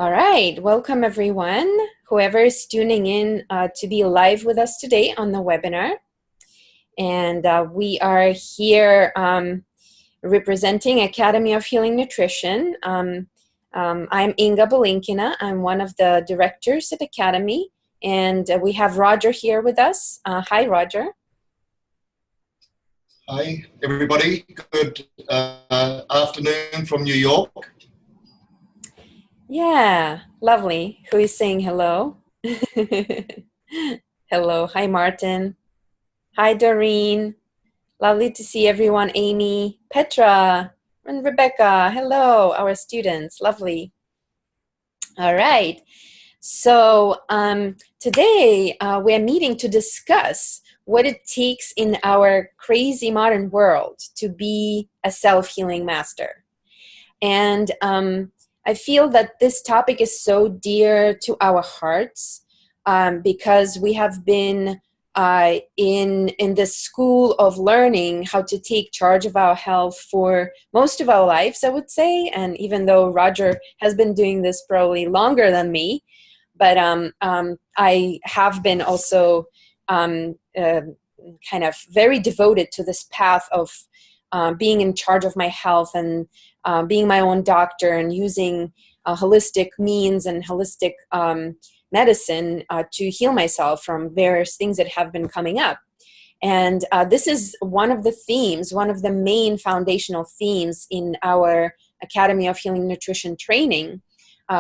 All right, welcome everyone, whoever is tuning in to be live with us today on the webinar. And we are here representing Academy of Healing Nutrition. I'm Inga Balinkina. I'm one of the directors at Academy, and we have Roger here with us. Hi, Roger. Hi, everybody. Good afternoon from New York. Yeah, lovely. Who is saying hello? Hello. Hi, Martin. Hi, Doreen. Lovely to see everyone. Amy, Petra, and Rebecca. Hello, our students. Lovely. All right. So today we're meeting to discuss what it takes in our crazy modern world to be a self-healing master. And I feel that this topic is so dear to our hearts because we have been in this school of learning how to take charge of our health for most of our lives, I would say. And even though Roger has been doing this probably longer than me, but I have been also kind of very devoted to this path of being in charge of my health and being my own doctor and using holistic means and holistic medicine to heal myself from various things that have been coming up. And this is one of the themes, one of the main foundational themes in our Academy of Healing Nutrition training,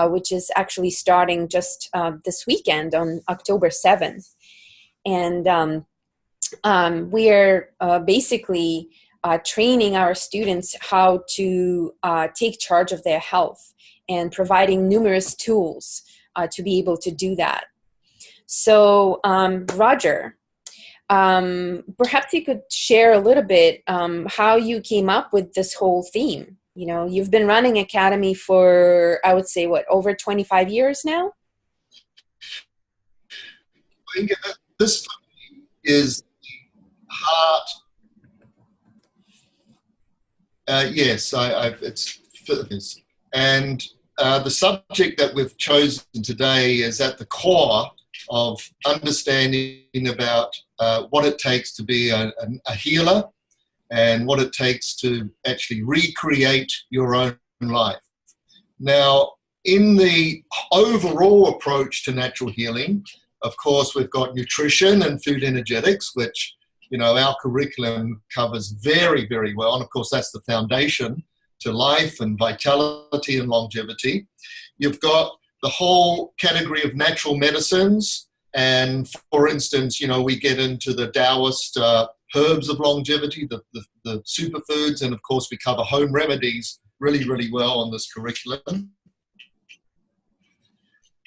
which is actually starting just this weekend on October 7th. And we're basically training our students how to take charge of their health and providing numerous tools to be able to do that. So, Roger, perhaps you could share a little bit how you came up with this whole theme. You know, you've been running Academy for, I would say, what, over 25 years now? I think this is the heart. Yes, it's fitness. And the subject that we've chosen today is at the core of understanding about what it takes to be a healer and what it takes to actually recreate your own life. Now, in the overall approach to natural healing, of course, we've got nutrition and food energetics, which, you know, our curriculum covers very, very well. And of course, that's the foundation to life and vitality and longevity. You've got the whole category of natural medicines. And for instance, you know, we get into the Taoist herbs of longevity, the superfoods, and of course, we cover home remedies really, really well on this curriculum.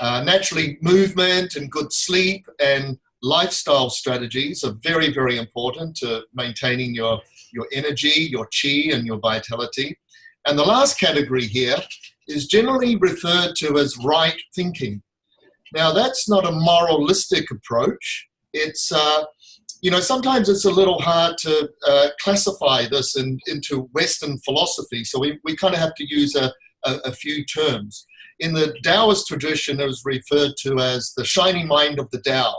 Naturally, movement and good sleep and lifestyle strategies are very, very important to maintaining your energy, your chi, and your vitality. And the last category here is generally referred to as right thinking. Now, that's not a moralistic approach. It's, you know, sometimes it's a little hard to classify this into Western philosophy, so we kind of have to use a few terms. In the Taoist tradition, it was referred to as the shining mind of the Tao.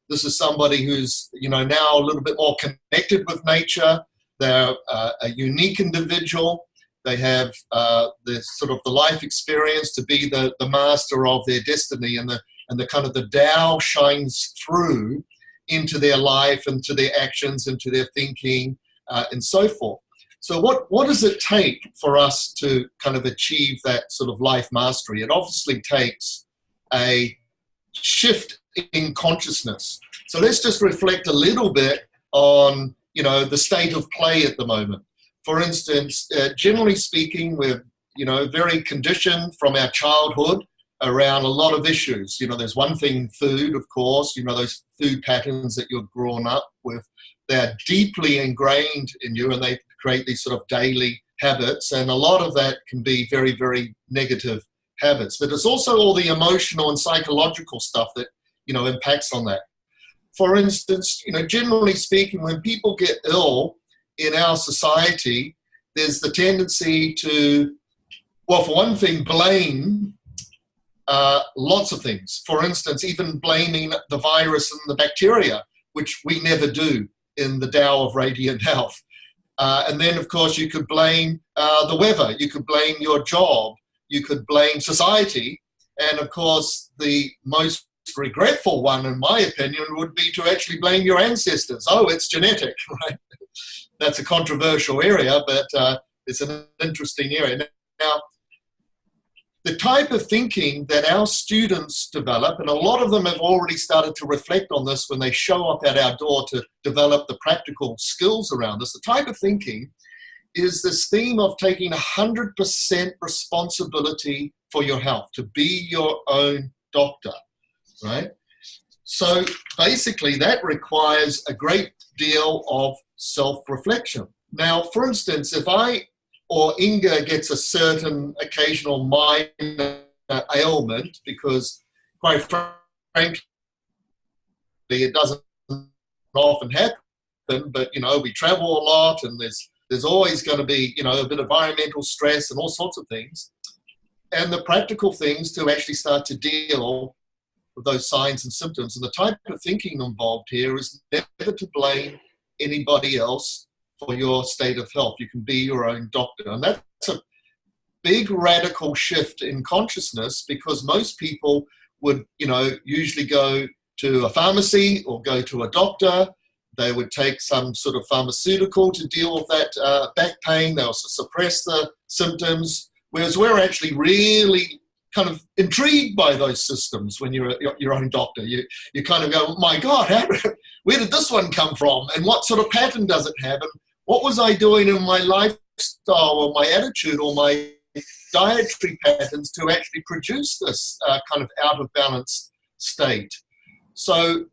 This is somebody who's, you know, now a little bit more connected with nature. They're a unique individual. They have the sort of the life experience to be the master of their destiny, and the kind of the Tao shines through into their life, into their actions, into their thinking, and so forth. So what does it take for us to kind of achieve that sort of life mastery? It obviously takes a shift in consciousness. So let's just reflect a little bit on, you know, the state of play at the moment. For instance, generally speaking, we're, you know, very conditioned from our childhood around a lot of issues. You know, there's one thing, food, of course, you know, those food patterns that you're grown up with, they're deeply ingrained in you and they create these sort of daily habits. And a lot of that can be very, very negative habits. But it's also all the emotional and psychological stuff that, you know, impacts on that. For instance, you know, generally speaking, when people get ill in our society, there's the tendency to, well, for one thing, blame lots of things. For instance, even blaming the virus and the bacteria, which we never do in the Tao of Radiant Health. And then, of course, you could blame the weather. You could blame your job. You could blame society. And, of course, the most regretful one, in my opinion, would be to actually blame your ancestors. Oh, it's genetic, right? That's a controversial area, but it's an interesting area. Now, the type of thinking that our students develop, and a lot of them have already started to reflect on this when they show up at our door to develop the practical skills around this, the type of thinking is this theme of taking 100% responsibility for your health, to be your own doctor, right? So basically that requires a great deal of self-reflection. Now, for instance, if I or Inga gets a certain occasional minor ailment, because quite frankly, it doesn't often happen, but, you know, we travel a lot and there's always going to be, you know, a bit of environmental stress and all sorts of things. And the practical things to actually start to deal with those signs and symptoms. And the type of thinking involved here is never to blame anybody else for your state of health. You can be your own doctor. And that's a big radical shift in consciousness, because most people would, you know, usually go to a pharmacy or go to a doctor. They would take some sort of pharmaceutical to deal with that back pain. They'll suppress the symptoms, whereas we're actually really kind of intrigued by those systems when you're your own doctor. You kind of go, my God, where did this one come from? And what sort of pattern does it have? And what was I doing in my lifestyle or my attitude or my dietary patterns to actually produce this kind of out of balance state? So,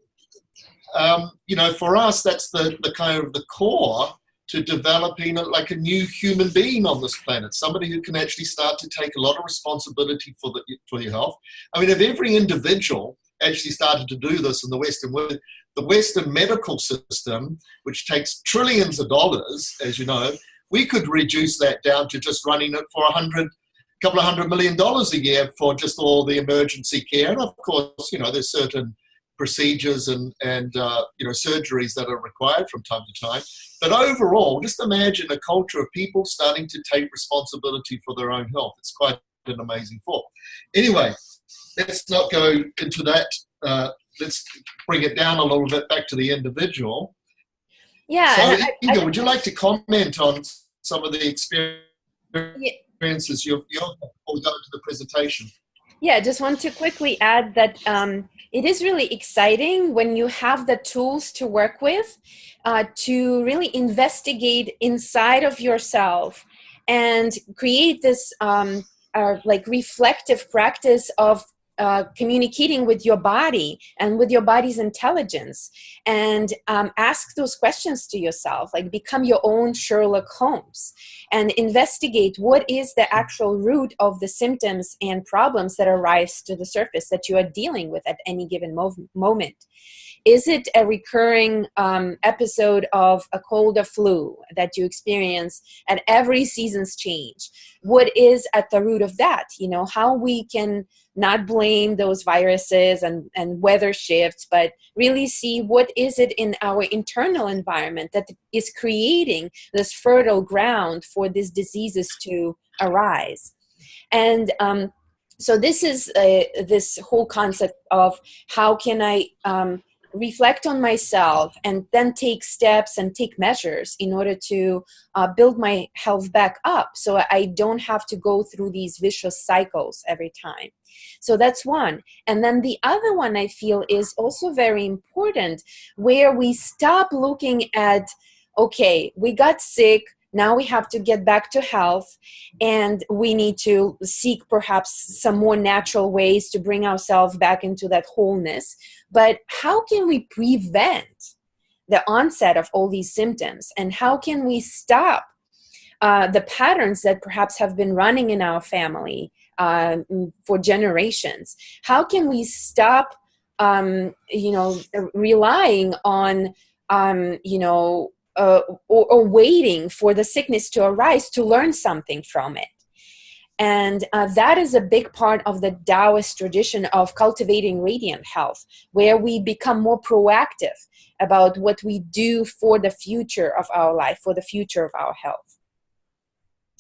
you know, for us, that's the kind of the core to developing like a new human being on this planet, somebody who can actually start to take a lot of responsibility for your health. I mean, if every individual actually started to do this in the Western world, the Western medical system, which takes trillions of dollars, as you know, we could reduce that down to just running it for couple of $100 million a year for just all the emergency care. And of course, you know, there's certain procedures and you know, surgeries that are required from time to time. But overall, just imagine a culture of people starting to take responsibility for their own health. It's quite an amazing thought. Anyway, let's not go into that. Let's bring it down a little bit back to the individual. Yeah. So, Inga, would you like to comment on some of the experiences you've before we go into the presentation? Yeah, I just want to quickly add that it is really exciting when you have the tools to work with to really investigate inside of yourself and create this like reflective practice of communicating with your body and with your body's intelligence, and ask those questions to yourself, like become your own Sherlock Holmes and investigate what is the actual root of the symptoms and problems that arise to the surface that you are dealing with at any given moment. Is it a recurring episode of a cold or flu that you experience at every season's change? What is at the root of that? You know, how we can not blame those viruses and weather shifts, but really see what is it in our internal environment that is creating this fertile ground for these diseases to arise. And so this is this whole concept of how can I reflect on myself and then take steps and take measures in order to build my health back up, so I don't have to go through these vicious cycles every time. So that's one. And then the other one I feel is also very important, where we stop looking at, okay, we got sick, now we have to get back to health, and we need to seek perhaps some more natural ways to bring ourselves back into that wholeness. But how can we prevent the onset of all these symptoms? And how can we stop the patterns that perhaps have been running in our family for generations? How can we stop, relying on, or waiting for the sickness to arise to learn something from it? And that is a big part of the Taoist tradition of cultivating radiant health, where we become more proactive about what we do for the future of our life, for the future of our health.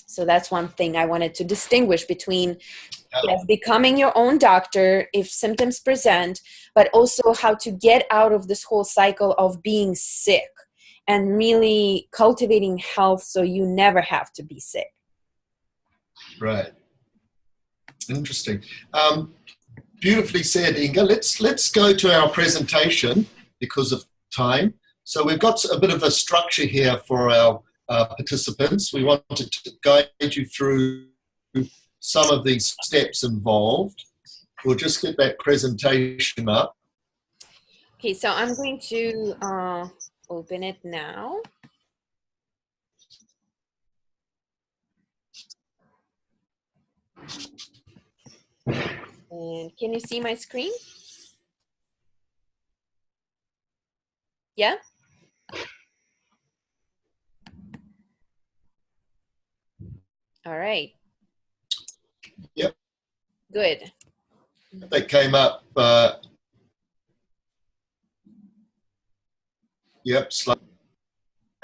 So that's one thing I wanted to distinguish between, yes, becoming your own doctor if symptoms present, but also how to get out of this whole cycle of being sick and really cultivating health so you never have to be sick. Right. Interesting. Beautifully said, Inga. Let's go to our presentation because of time. So we've got a bit of a structure here for our participants. We wanted to guide you through some of these steps involved. We'll just get that presentation up. Okay, so I'm going to open it now. And can you see my screen? Yeah? All right. Yep. Good. That came up. Yep.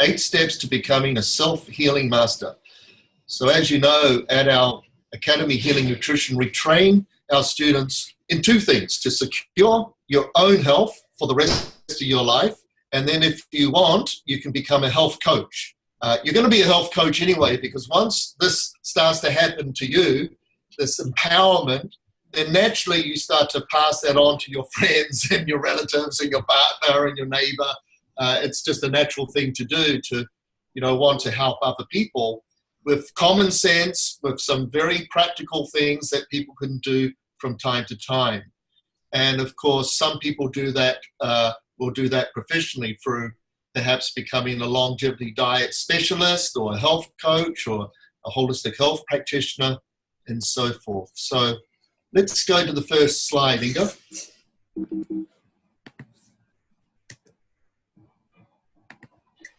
8 steps to becoming a self-healing master. So as you know, at our Academy Healing Nutrition, we train our students in 2 things: to secure your own health for the rest of your life, and then if you want, you can become a health coach. You're going to be a health coach anyway, because once this starts to happen to you, this empowerment, then naturally you start to pass that on to your friends and your relatives and your partner and your neighbor. It's just a natural thing to do, to want to help other people with common sense, with some very practical things that people can do from time to time. And of course, some people do that, will do that professionally through perhaps becoming a longevity diet specialist or a health coach or a holistic health practitioner and so forth. So let's go to the first slide, Inga.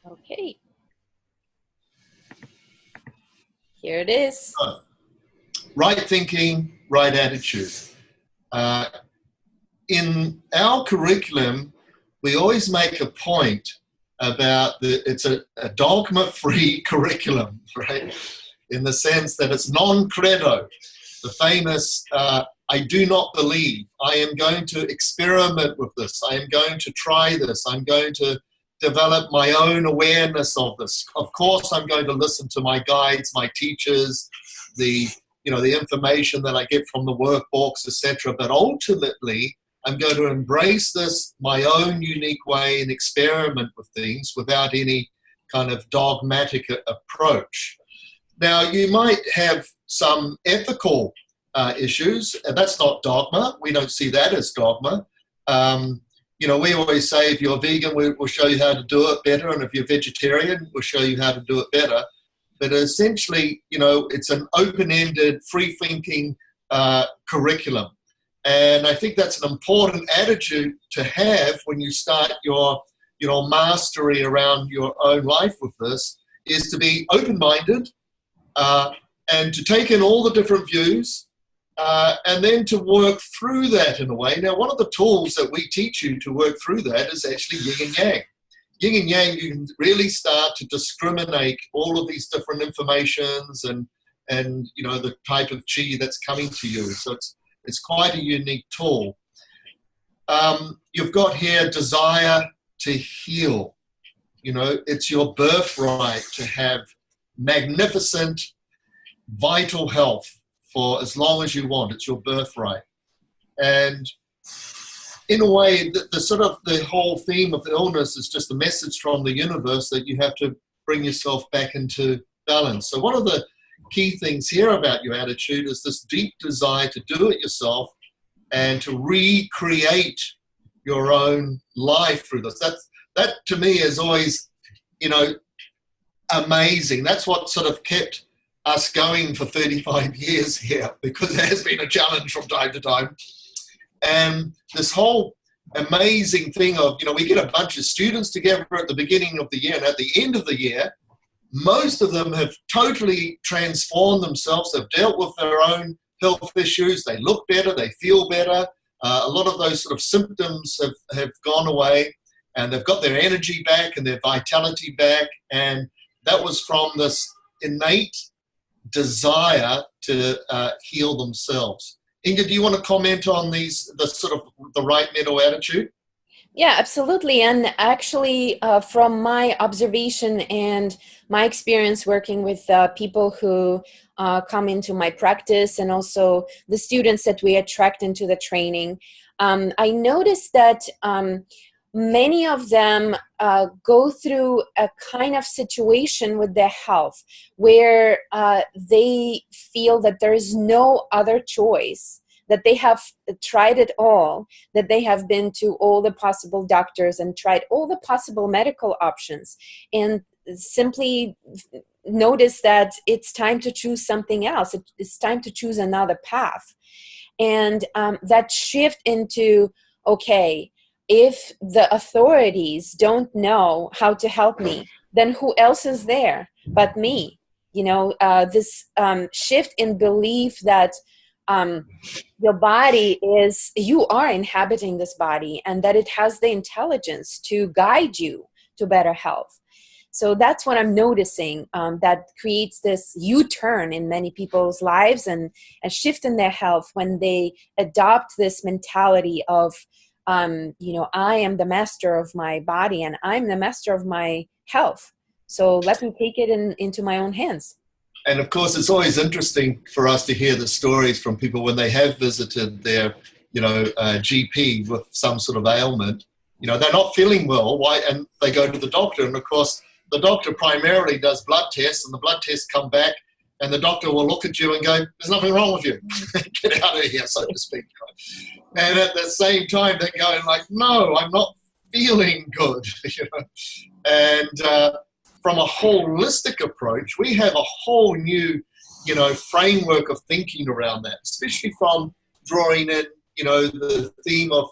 Okay. Here it is. Right thinking, right attitude. In our curriculum, we always make a point about it's a dogma-free curriculum, right? In the sense that it's non-credo. The famous, I do not believe. I am going to experiment with this. I am going to try this. I'm going to develop my own awareness of this. Of course, I'm going to listen to my guides, my teachers, the information that I get from the workbooks, etc. But ultimately, I'm going to embrace this my own unique way and experiment with things without any kind of dogmatic approach. Now, you might have some ethical issues, and that's not dogma. We don't see that as dogma. We always say if you're vegan, we'll show you how to do it better, and if you're vegetarian, we'll show you how to do it better. But essentially, it's an open-ended, free-thinking curriculum. And I think that's an important attitude to have when you start your mastery around your own life with this, is to be open-minded and to take in all the different views and then to work through that in a way. Now, one of the tools that we teach you to work through that is actually yin and yang. Yin and yang, you can really start to discriminate all of these different informations and the type of chi that's coming to you. So it's quite a unique tool. You've got here desire to heal. It's your birthright to have magnificent, vital health for as long as you want. It's your birthright. And in a way, the whole theme of illness is just a message from the universe that you have to bring yourself back into balance. So one of the key things here about your attitude is this deep desire to do it yourself and to recreate your own life through this. That to me is always, amazing. That's what sort of kept us going for 35 years here, because it has been a challenge from time to time. And this whole amazing thing of, we get a bunch of students together at the beginning of the year, and at the end of the year, most of them have totally transformed themselves. They've dealt with their own health issues. They look better. They feel better. A lot of those sort of symptoms have gone away, and they've got their energy back and their vitality back. And that was from this innate desire to heal themselves. Inga, do you want to comment on the sort of the right mental attitude? Yeah, absolutely. And actually, from my observation and my experience working with people who come into my practice, and also the students that we attract into the training, I noticed that many of them go through a kind of situation with their health where they feel that there is no other choice, that they have tried it all, that they have been to all the possible doctors and tried all the possible medical options, and simply notice that it's time to choose something else. It's time to choose another path. And that shift into, okay, if the authorities don't know how to help me, then who else is there but me? You know, this shift in belief that your body is, you are inhabiting this body, and that it has the intelligence to guide you to better health. So that's what I'm noticing, that creates this U-turn in many people's lives, and a shift in their health when they adopt this mentality of, you know, I am the master of my body and I'm the master of my health. So let me take it into my own hands. And of course, it's always interesting for us to hear the stories from people when they have visited their, GP with some sort of ailment. You know, they're not feeling well, why? And they go to the doctor, and of course, the doctor primarily does blood tests, and the blood tests come back, and the doctor will look at you and go, "There's nothing wrong with you. Get out of here," so to speak. And at the same time, they're going like, "No, I'm not feeling good." And from a holistic approach, we have a whole new, framework of thinking around that, especially from drawing in, the theme of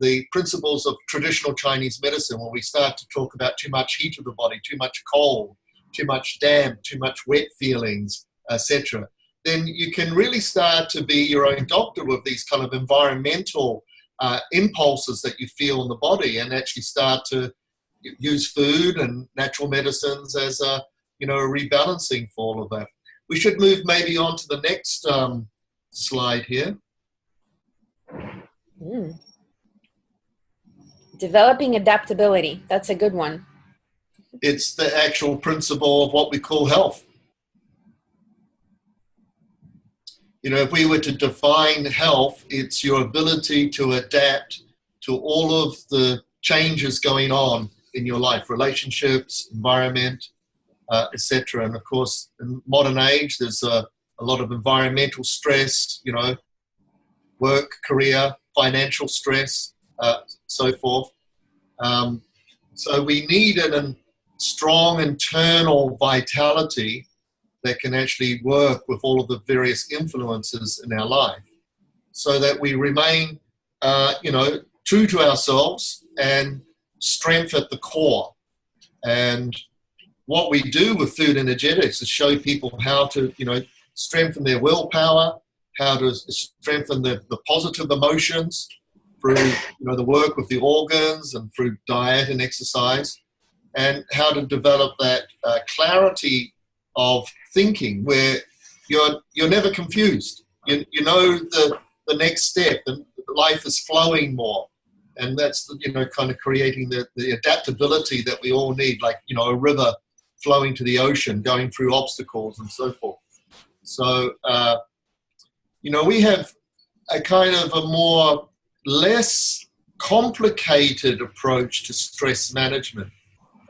the principles of traditional Chinese medicine, when we start to talk about too much heat of the body, too much cold, too much damp, too much wet feelings, etc. Then you can really start to be your own doctor with these kind of environmental impulses that you feel in the body, and actually start to use food and natural medicines as a rebalancing for all of that. We should move maybe on to the next slide here. Developing adaptability. That's a good one. It's the actual principle of what we call health. If we were to define health, it's your ability to adapt to all of the changes going on in your life, relationships, environment, etc. And of course, in modern age, there's a lot of environmental stress, work, career, financial stress, so forth. So we need a strong internal vitality that can actually work with all of the various influences in our life, so that we remain, true to ourselves and strength at the core. And what we do with food energetics is show people how to, strengthen their willpower, how to strengthen the positive emotions through, the work with the organs and through diet and exercise, and how to develop that clarity of thinking where you're never confused. You know the next step, and life is flowing more. And that's, kind of creating the adaptability that we all need, like, a river flowing to the ocean, going through obstacles and so forth. So, we have a kind of a more less complicated approach to stress management.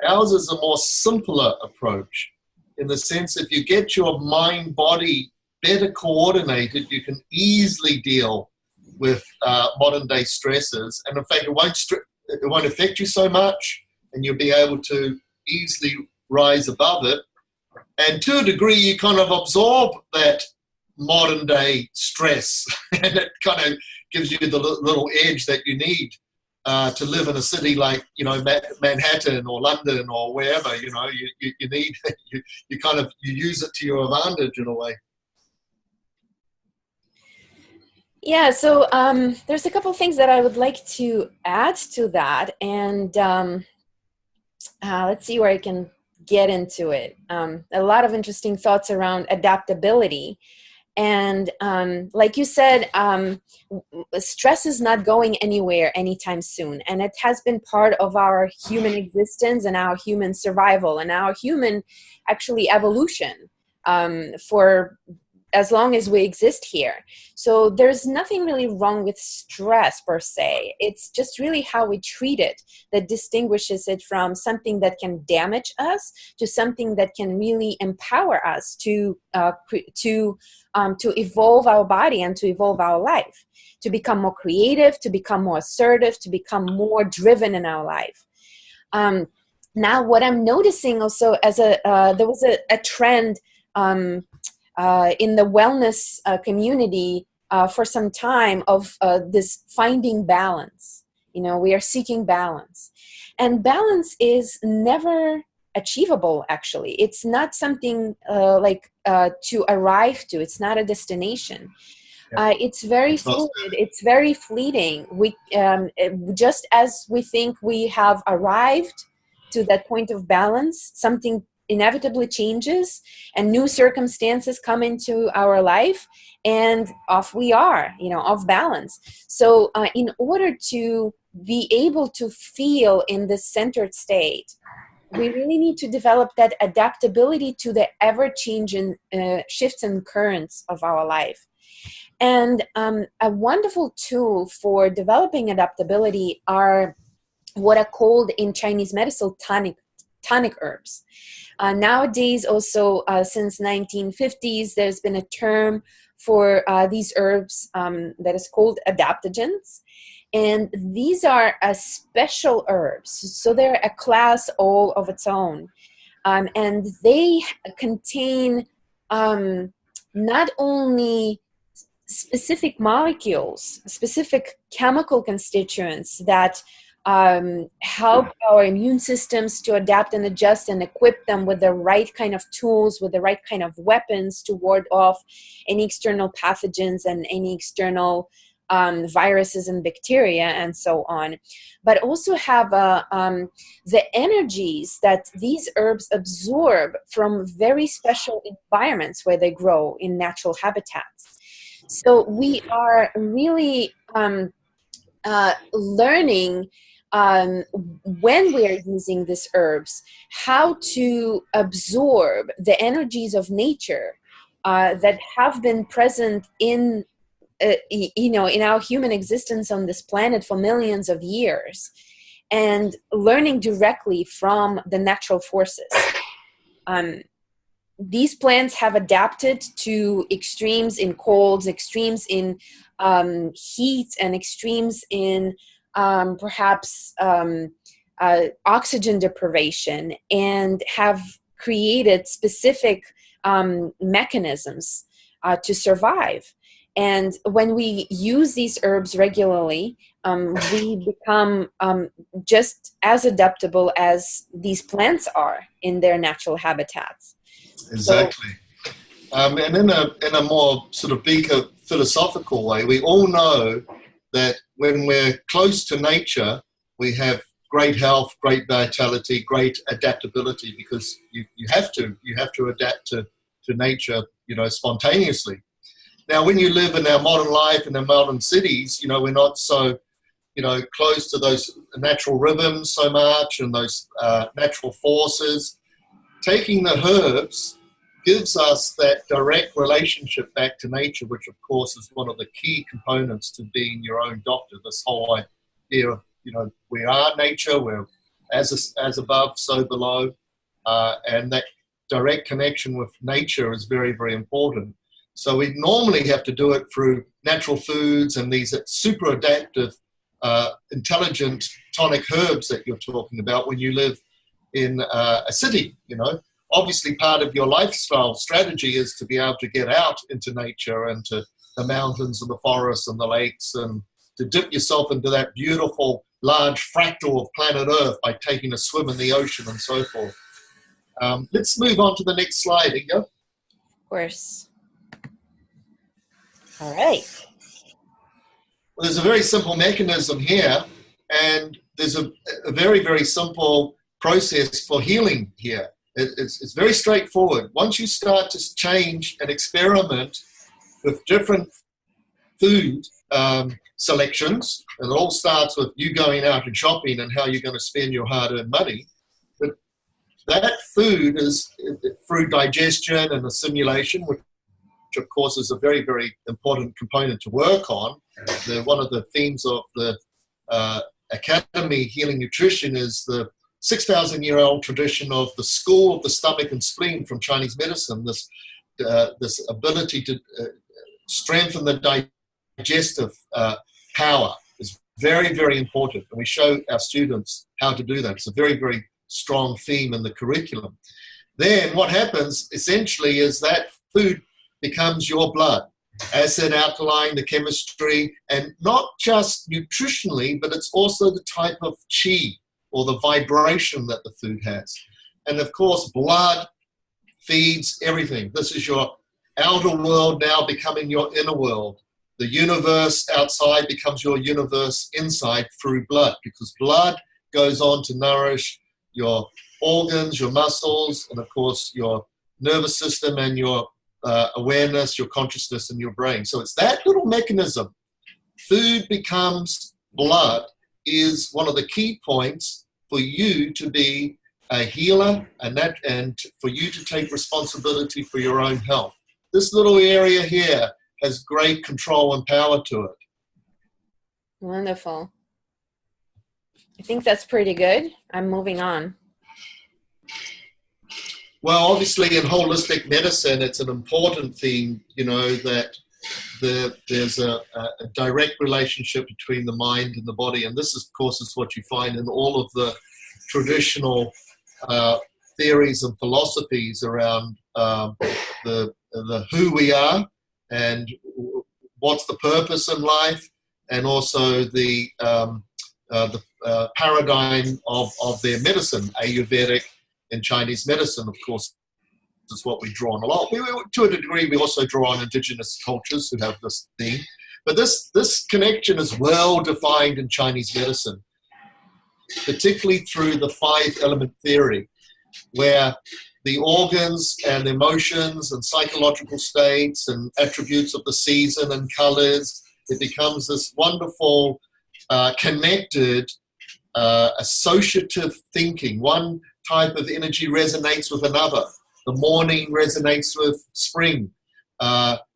Ours is a more simpler approach, in the sense if you get your mind-body better coordinated, you can easily deal with modern day stresses, and in fact it won't affect you so much, and you'll be able to easily rise above it. And to a degree, you kind of absorb that modern day stress, and it kind of gives you the little edge that you need to live in a city like, you know, Manhattan or London or wherever. You know, you need you kind of you use it to your advantage in a way. Yeah, so there's a couple of things that I would like to add to that, and let's see where I can get into it. A lot of interesting thoughts around adaptability. And like you said, stress is not going anywhere anytime soon. And it has been part of our human existence and our human survival and our human, actually, evolution for as long as we exist here. So there's nothing really wrong with stress per se. It's just really how we treat it that distinguishes it from something that can damage us to something that can really empower us to evolve our body and to evolve our life, to become more creative, to become more assertive, to become more driven in our life. Now, what I'm noticing also as there was a trend in the wellness community for some time of this finding balance. You know, we are seeking balance. And balance is never achievable, actually. It's not something to arrive to. It's not a destination. It's very fluid. It's very fleeting. We just as we think we have arrived to that point of balance, something inevitably changes and new circumstances come into our life, and off we are, you know, off balance. So in order to be able to feel in this centered state, we really need to develop that adaptability to the ever-changing shifts and currents of our life. And a wonderful tool for developing adaptability are what are called in Chinese medicine tonic herbs. Nowadays, also since 1950s, there's been a term for these herbs that is called adaptogens. And these are special herbs. So they're a class all of its own. And they contain not only specific molecules, specific chemical constituents that help our immune systems to adapt and adjust and equip them with the right kind of tools, with the right kind of weapons to ward off any external pathogens and any external viruses and bacteria and so on, but also have the energies that these herbs absorb from very special environments where they grow in natural habitats. So we are really learning when we are using these herbs, how to absorb the energies of nature that have been present in in our human existence on this planet for millions of years, and learning directly from the natural forces. These plants have adapted to extremes in colds, extremes in heat, and extremes in perhaps oxygen deprivation, and have created specific mechanisms to survive. And when we use these herbs regularly, we become just as adaptable as these plants are in their natural habitats. Exactly. And in a more sort of deeper philosophical way, we all know that when we're close to nature, we have great health, great vitality, great adaptability, because you have to adapt to nature, you know, spontaneously. Now, when you live in our modern life in our modern cities, you know, we're not so, you know, close to those natural rhythms so much and those natural forces. Taking the herbs gives us that direct relationship back to nature, which of course is one of the key components to being your own doctor. This whole idea of, you know, we are nature, we're as above, so below, and that direct connection with nature is very, very important. So we normally have to do it through natural foods and these super adaptive, intelligent tonic herbs that you're talking about when you live in a city, you know. Obviously, part of your lifestyle strategy is to be able to get out into nature and to the mountains and the forests and the lakes, and to dip yourself into that beautiful large fractal of planet Earth by taking a swim in the ocean and so forth. Let's move on to the next slide, Inga. Of course. All right. Well, there's a very simple mechanism here, and there's a very, very simple process for healing here. It's very straightforward. Once you start to change and experiment with different food selections, and it all starts with you going out and shopping and how you're going to spend your hard-earned money, but that food is through digestion and assimilation, which of course is a very, very important component to work on. One of the themes of the Academy Healing Nutrition is the 6,000-year-old tradition of the school of the stomach and spleen from Chinese medicine, this ability to strengthen the digestive power is very, very important. And we show our students how to do that. It's a very, very strong theme in the curriculum. Then what happens essentially is that food becomes your blood. Acid, alkaline, the chemistry, and not just nutritionally, but it's also the type of chi or the vibration that the food has. And of course, blood feeds everything. This is your outer world now becoming your inner world. The universe outside becomes your universe inside through blood, because blood goes on to nourish your organs, your muscles, and of course your nervous system and your awareness, your consciousness, and your brain. So it's that little mechanism. Food becomes blood is one of the key points for you to be a healer and for you to take responsibility for your own health. This little area here has great control and power to it. Wonderful. I think that's pretty good. I'm moving on. Well, obviously in holistic medicine, it's an important thing, that there's a direct relationship between the mind and the body. And this, of course, is what you find in all of the traditional theories and philosophies around the who we are and what's the purpose in life, and also the paradigm of their medicine, Ayurvedic and Chinese medicine, of course, is what we draw on a lot. To a degree, we also draw on indigenous cultures who have this theme. But this connection is well defined in Chinese medicine, particularly through the 5-element theory, where the organs and emotions and psychological states and attributes of the season and colors, it becomes this wonderful, connected, associative thinking. One type of energy resonates with another. The morning resonates with spring.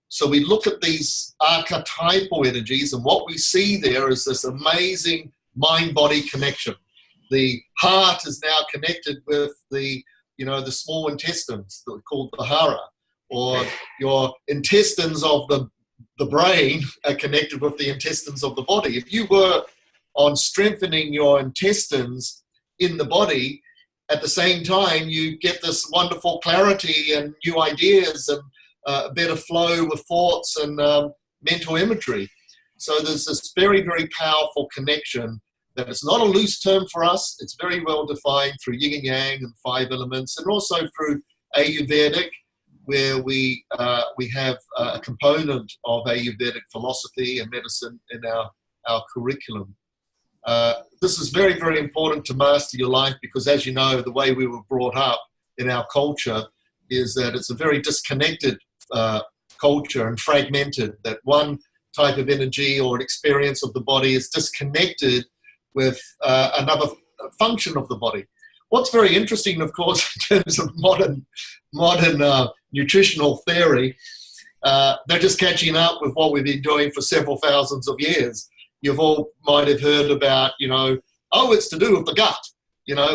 So we look at these archetypal energies, and what we see there is this amazing mind-body connection. The heart is now connected with the small intestines called the hara, or your intestines of the brain are connected with the intestines of the body. If you work on strengthening your intestines in the body, at the same time, you get this wonderful clarity and new ideas and a better flow with thoughts and mental imagery. So there's this very, very powerful connection that is not a loose term for us. It's very well defined through yin and yang and 5 elements, and also through Ayurvedic, where we have a component of Ayurvedic philosophy and medicine in our curriculum. This is very, very important to master your life, because, as you know, the way we were brought up in our culture is that it's a very disconnected culture and fragmented, that one type of energy or experience of the body is disconnected with another function of the body. What's very interesting, of course, in terms of modern nutritional theory, they're just catching up with what we've been doing for several thousands of years. You've all might have heard about, it's to do with the gut.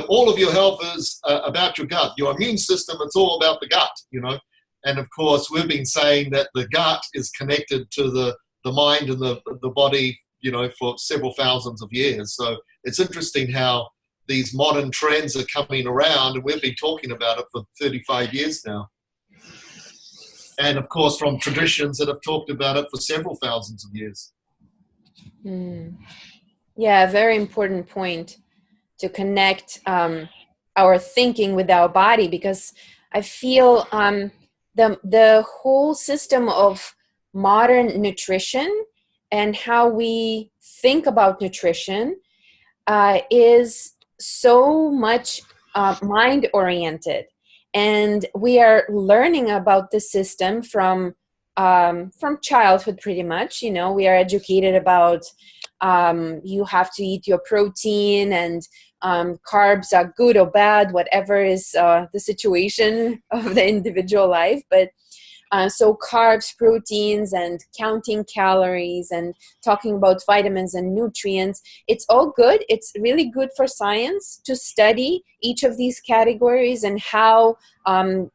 All of your health is about your gut. Your immune system, it's all about the gut, And of course, we've been saying that the gut is connected to the mind and the body, for several thousands of years. So it's interesting how these modern trends are coming around, and we've been talking about it for 35 years now. And of course, from traditions that have talked about it for several thousands of years. Yeah, very important point to connect our thinking with our body, because I feel the whole system of modern nutrition and how we think about nutrition is so much mind oriented, and we are learning about the system from childhood pretty much. You know, we are educated about you have to eat your protein, and carbs are good or bad, whatever is the situation of the individual life. But so carbs, proteins, and counting calories and talking about vitamins and nutrients, it's all good. It's really good for science to study each of these categories and how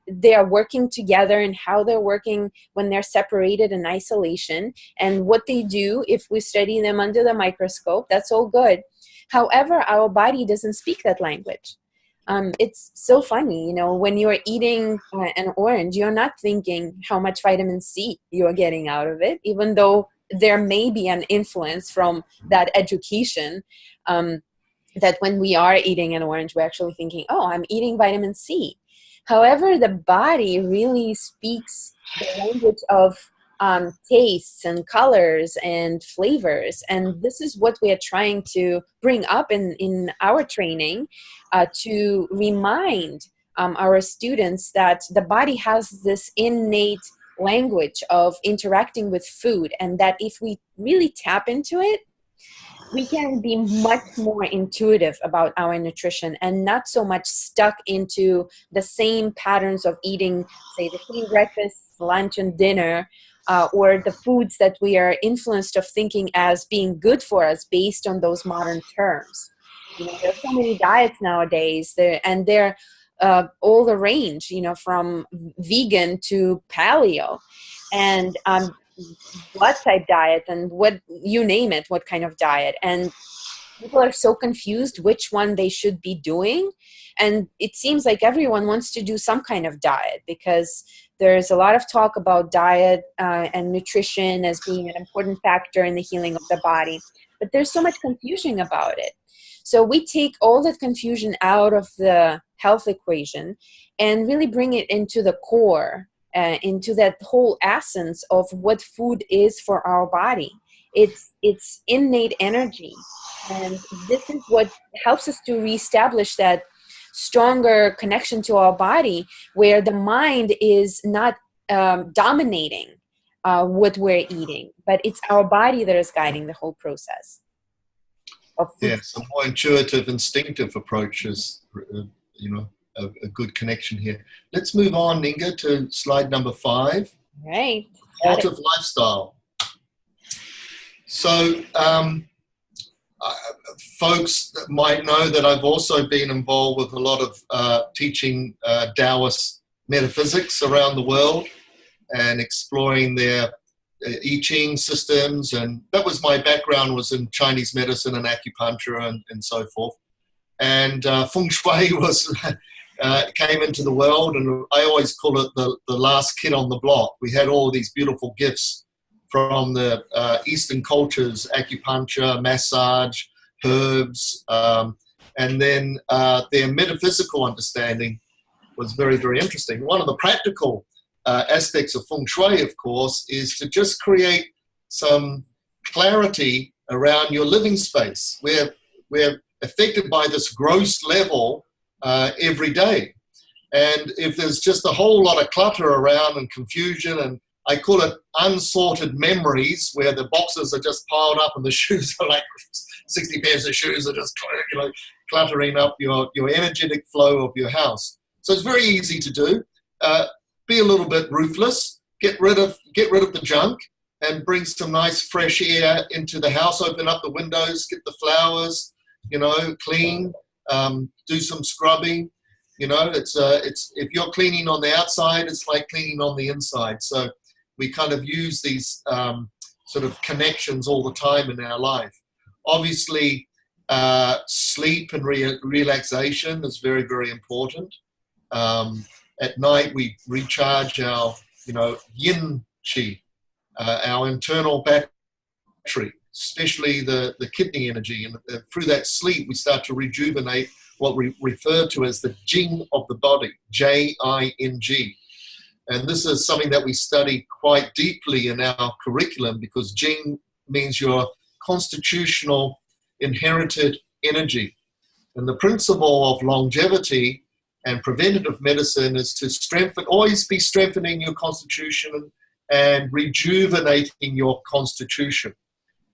they are working together and how they're working when they're separated in isolation, and what they do if we study them under the microscope. That's all good. However, our body doesn't speak that language. It's so funny, you know, when you're eating an orange, you're not thinking how much vitamin C you're getting out of it, even though there may be an influence from that education. That when we are eating an orange, we're actually thinking, oh, I'm eating vitamin C. However, the body really speaks the language of tastes and colors and flavors. And this is what we are trying to bring up in our training, to remind our students that the body has this innate language of interacting with food, and that if we really tap into it, we can be much more intuitive about our nutrition and not so much stuck into the same patterns of eating, say, the same breakfast, lunch, and dinner, or the foods that we are influenced of thinking as being good for us based on those modern terms. You know, there's so many diets nowadays, and they're all the range, you know, from vegan to paleo. And what type diet, and what, you name it, what kind of diet. And people are so confused which one they should be doing. And it seems like everyone wants to do some kind of diet, because there's a lot of talk about diet and nutrition as being an important factor in the healing of the body. But there's so much confusion about it. So we take all that confusion out of the health equation and really bring it into the core, into that whole essence of what food is for our body. It's innate energy, and this is what helps us to reestablish that stronger connection to our body, where the mind is not dominating what we're eating, but it's our body that is guiding the whole process of food. Yes, a more intuitive, instinctive approach is, you know, a good connection here. Let's move on, Ninga, to slide number 5. All right, got it. Supportive lifestyle. So, folks might know that I've also been involved with a lot of teaching Taoist metaphysics around the world and exploring their I Ching systems, and that was my background, was in Chinese medicine and acupuncture and so forth. And feng shui was came into the world, and I always call it the last kid on the block. We had all these beautiful gifts from the Eastern cultures: acupuncture, massage, herbs, and then their metaphysical understanding was very, very interesting. One of the practical aspects of feng shui, of course, is to just create some clarity around your living space. We're affected by this gross level every day. And if there's just a whole lot of clutter around and confusion, and I call it unsorted memories, where the boxes are just piled up and the shoes are like 60 pairs of shoes are just, you know, cluttering up your energetic flow of your house. So it's very easy to do. Be a little bit ruthless, get rid of the junk, and bring some nice fresh air into the house. Open up the windows, get the flowers, you know, clean, do some scrubbing. You know, it's if you're cleaning on the outside, it's like cleaning on the inside. So we kind of use these sort of connections all the time in our life. Obviously, sleep and relaxation is very, very important. At night, we recharge our, you know, yin qi, our internal battery. especially the kidney energy. And through that sleep, we start to rejuvenate what we refer to as the Jing of the body, Jing. And this is something that we study quite deeply in our curriculum, because Jing means your constitutional inherited energy. And the principle of longevity and preventative medicine is to always be strengthening your constitution and rejuvenating your constitution.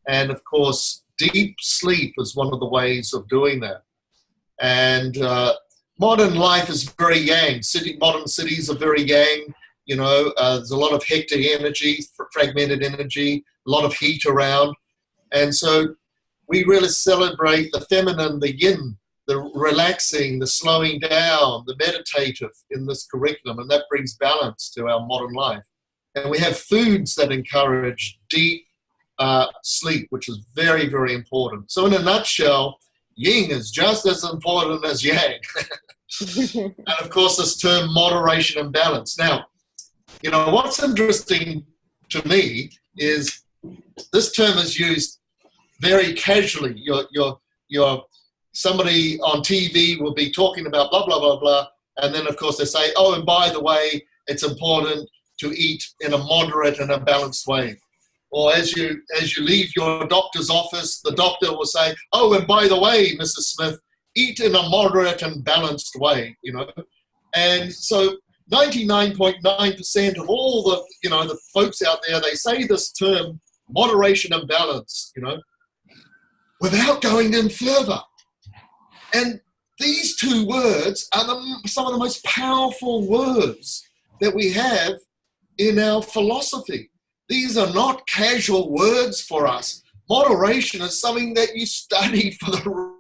And of course, deep sleep is one of the ways of doing that. And modern life is very yang. Modern cities are very yang. There's a lot of hectic energy, fragmented energy, a lot of heat around. And so we really celebrate the feminine, the yin, the relaxing, the slowing down, the meditative in this curriculum, and that brings balance to our modern life. And we have foods that encourage deep sleep, which is very, very important. So in a nutshell, yin is just as important as yang. And of course, this term moderation and balance. Now, what's interesting to me is this term is used very casually. Somebody on TV will be talking about blah, blah, blah, blah. And then, of course, they say, oh, and by the way, it's important to eat in a moderate and a balanced way. Or as you leave your doctor's office, the doctor will say, oh, and by the way, Mrs. Smith, eat in a moderate and balanced way, And so 99.9% of all the folks out there, they say this term, moderation and balance, without going in further. And these two words are some of the most powerful words that we have in our philosophy. These are not casual words for us. Moderation is something that you study for the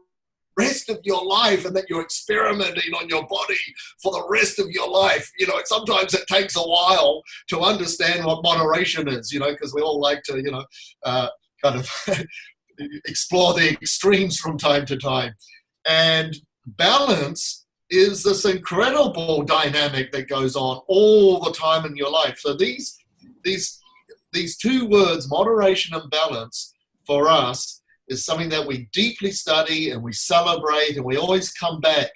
rest of your life, and that you're experimenting on your body for the rest of your life. Sometimes it takes a while to understand what moderation is, because we all like to, kind of explore the extremes from time to time. And balance is this incredible dynamic that goes on all the time in your life. So these two words, moderation and balance, for us is something that we deeply study and we celebrate, and we always come back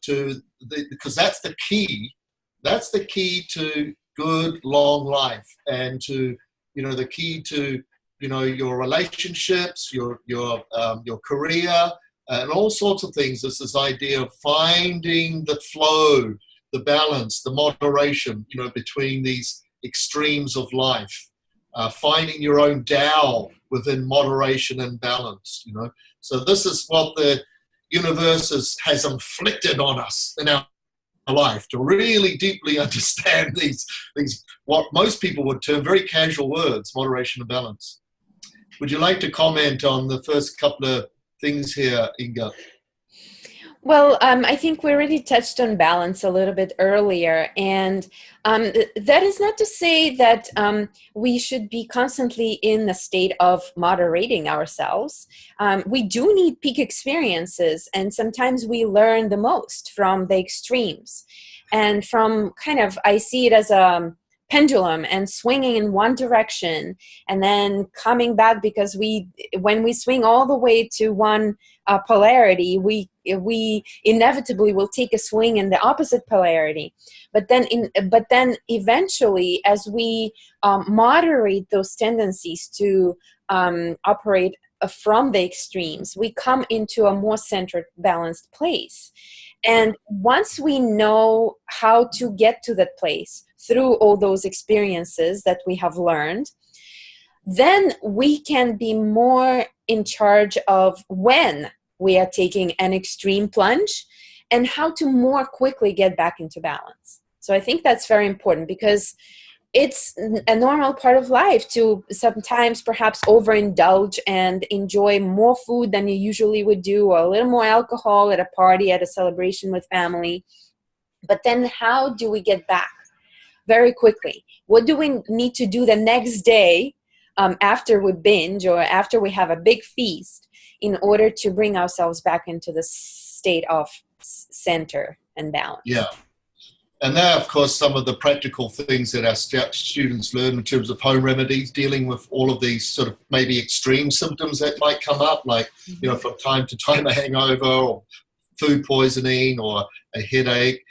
to because that's the key. That's the key to good long life, and to the key to your relationships, your career, and all sorts of things. It's this idea of finding the flow, the balance, the moderation, between these extremes of life. Finding your own Tao within moderation and balance, So this is what the universe has inflicted on us in our life, to really deeply understand these what most people would term very casual words, moderation and balance. Would you like to comment on the first couple of things here, Inga? Well, I think we already touched on balance a little bit earlier, and that is not to say that we should be constantly in a state of moderating ourselves. We do need peak experiences, and sometimes we learn the most from the extremes, and from I see it as a pendulum and swinging in one direction and then coming back, because when we swing all the way to one polarity, we inevitably will take a swing in the opposite polarity. But then eventually, as we moderate those tendencies to operate from the extremes, we come into a more centered, balanced place. And once we know how to get to that place through all those experiences that we have learned, then we can be more in charge of when we are taking an extreme plunge and how to more quickly get back into balance. So I think that's very important, because it's a normal part of life to sometimes perhaps overindulge and enjoy more food than you usually would do, or a little more alcohol at a party, at a celebration with family. But then how do we get back very quickly? What do we need to do the next day after we binge or after we have a big feast in order to bring ourselves back into the state of center and balance? Yeah. And there, of course, some of the practical things that our students learn in terms of home remedies, dealing with all of these sort of maybe extreme symptoms that might come up, like, you know, from time to time a hangover or food poisoning or a headache.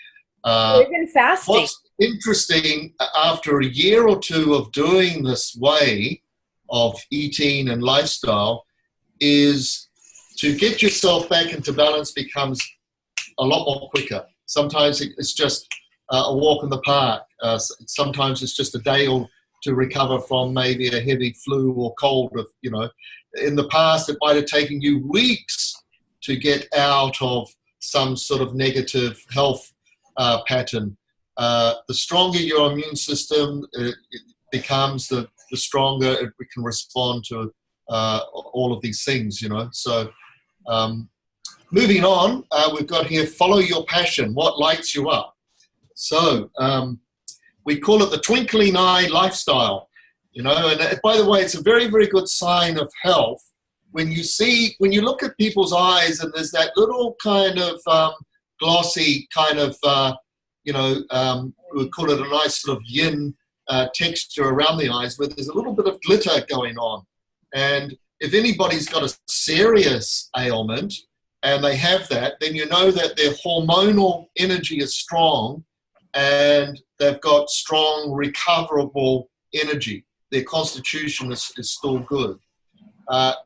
Or even fasting. What's interesting, after a year or two of doing this way of eating and lifestyle, is to get yourself back into balance becomes a lot more quicker. Sometimes it's just a walk in the park. Sometimes it's just a day or to recover from maybe a heavy flu or cold. You know, in the past, it might have taken you weeks to get out of some sort of negative health pattern. The stronger your immune system it becomes, the stronger it can respond to all of these things, you know. So moving on, we've got here, follow your passion. What lights you up? So we call it the twinkling eye lifestyle, you know. And by the way, it's a very, very good sign of health when you look at people's eyes and there's that little kind of glossy kind of, we call it a nice sort of yin texture around the eyes, where there's a little bit of glitter going on. And if anybody's got a serious ailment and they have that, then you know that their hormonal energy is strong and they've got strong recoverable energy. Their constitution is still good.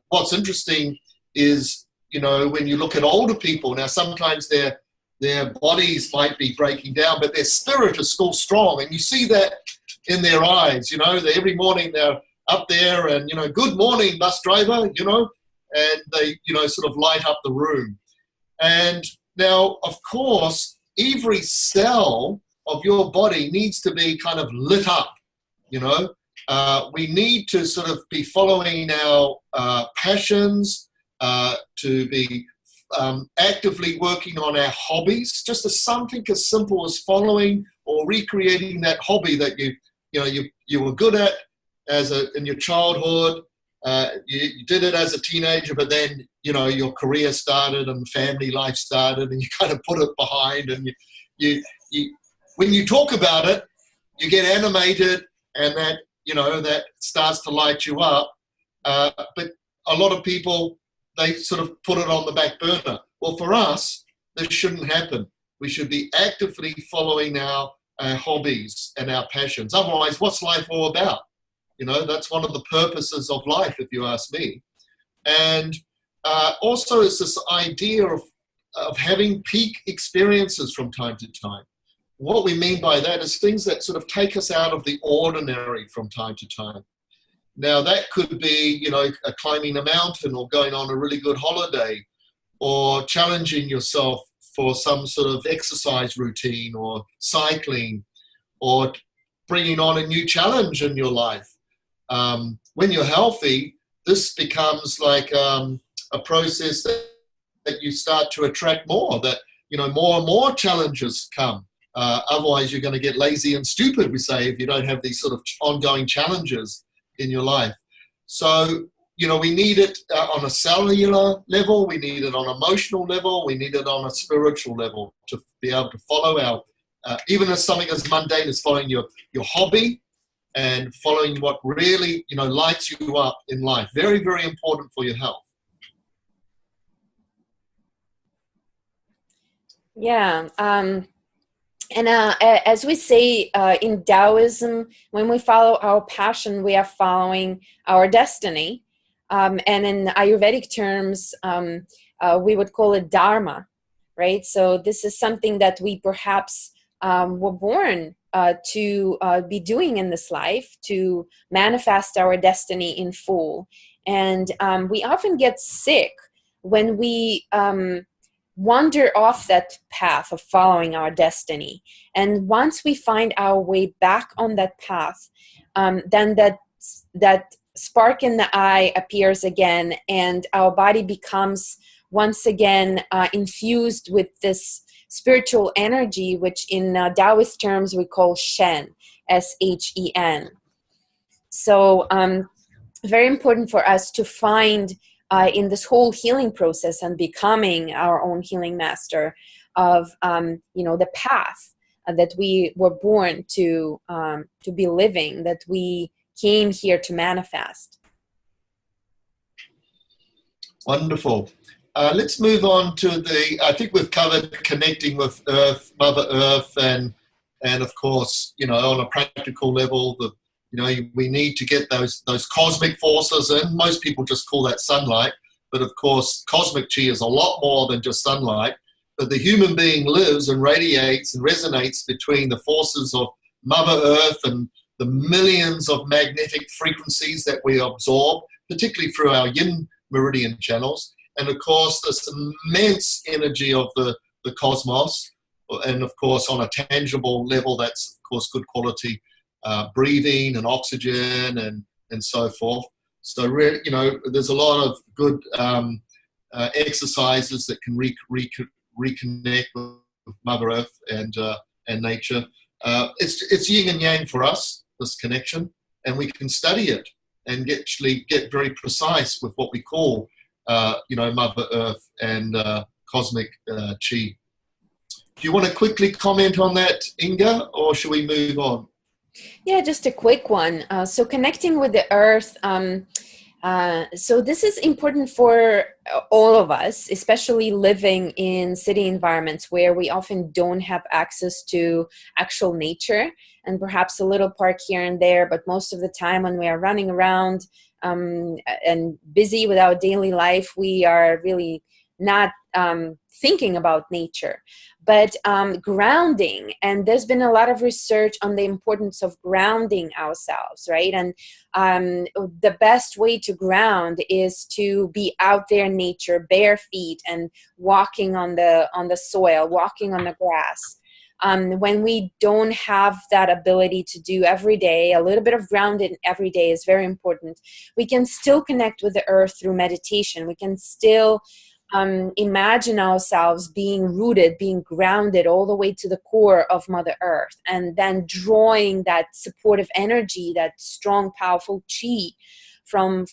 What's interesting is, you know, when you look at older people, now sometimes their bodies might be breaking down, but their spirit is still strong. And you see that in their eyes, you know, every morning they're up there and, you know, good morning, bus driver, you know, and they, you know, sort of light up the room. And now, of course, every cell of your body needs to be kind of lit up, you know. We need to sort of be following our passions, to be actively working on our hobbies, just something as simple as following or recreating that hobby that you were good at in your childhood. You did it as a teenager, but then, you know, your career started and family life started, and you kind of put it behind. And you when you talk about it, you get animated, and that, you know, that starts to light you up. But a lot of people, they sort of put it on the back burner. Well, for us, this shouldn't happen. We should be actively following our hobbies and our passions. Otherwise, what's life all about? You know, that's one of the purposes of life, if you ask me. And also, it's this idea of having peak experiences from time to time. What we mean by that is things that sort of take us out of the ordinary from time to time. Now, that could be, you know, climbing a mountain or going on a really good holiday or challenging yourself for some sort of exercise routine or cycling or bringing on a new challenge in your life. When you're healthy, this becomes like a process that you start to attract more, that, you know, more and more challenges come. Otherwise, you're going to get lazy and stupid, we say, if you don't have these sort of ongoing challenges in your life. So, you know, we need it on a cellular level, we need it on an emotional level, we need it on a spiritual level to be able to follow our, even as something as mundane as following your hobby and following what really, you know, lights you up in life. Very, very important for your health. Yeah. And as we say in Taoism, when we follow our passion, we are following our destiny. And in Ayurvedic terms, we would call it Dharma, right? So this is something that we perhaps were born to be doing in this life, to manifest our destiny in full. And we often get sick when we wander off that path of following our destiny. And once we find our way back on that path, then that spark in the eye appears again, and our body becomes once again infused with this spiritual energy, which in Taoist terms we call Shen, S-H-E-N. So very important for us to find in this whole healing process and becoming our own healing master of, you know, the path that we were born to be living, that we came here to manifest. Wonderful. Let's move on to I think we've covered connecting with Earth, Mother Earth, and of course, on a practical level, we need to get those cosmic forces in. Most people just call that sunlight, but of course, cosmic chi is a lot more than just sunlight. But the human being lives and radiates and resonates between the forces of Mother Earth and the millions of magnetic frequencies that we absorb, particularly through our yin meridian channels, and of course this immense energy of the cosmos, and of course on a tangible level, that's of course good quality breathing and oxygen and so forth. So there's a lot of good exercises that can reconnect with Mother Earth and nature. It's yin and yang for us, this connection, and we can study it and get very precise with what we call, Mother Earth and cosmic chi. Do you want to quickly comment on that, Inga, or should we move on? Yeah, just a quick one. So connecting with the earth. So this is important for all of us, especially living in city environments where we often don't have access to actual nature, and perhaps a little park here and there, but most of the time when we are running around and busy with our daily life, we are really not thinking about nature. But grounding, and there's been a lot of research on the importance of grounding ourselves, right? And the best way to ground is to be out there in nature, bare feet, and walking on the soil, walking on the grass. When we don't have that ability to do every day, a little bit of grounding every day is very important. We can still connect with the earth through meditation. We can still imagine ourselves being rooted, being grounded all the way to the core of Mother Earth, and then drawing that supportive energy, that strong, powerful chi from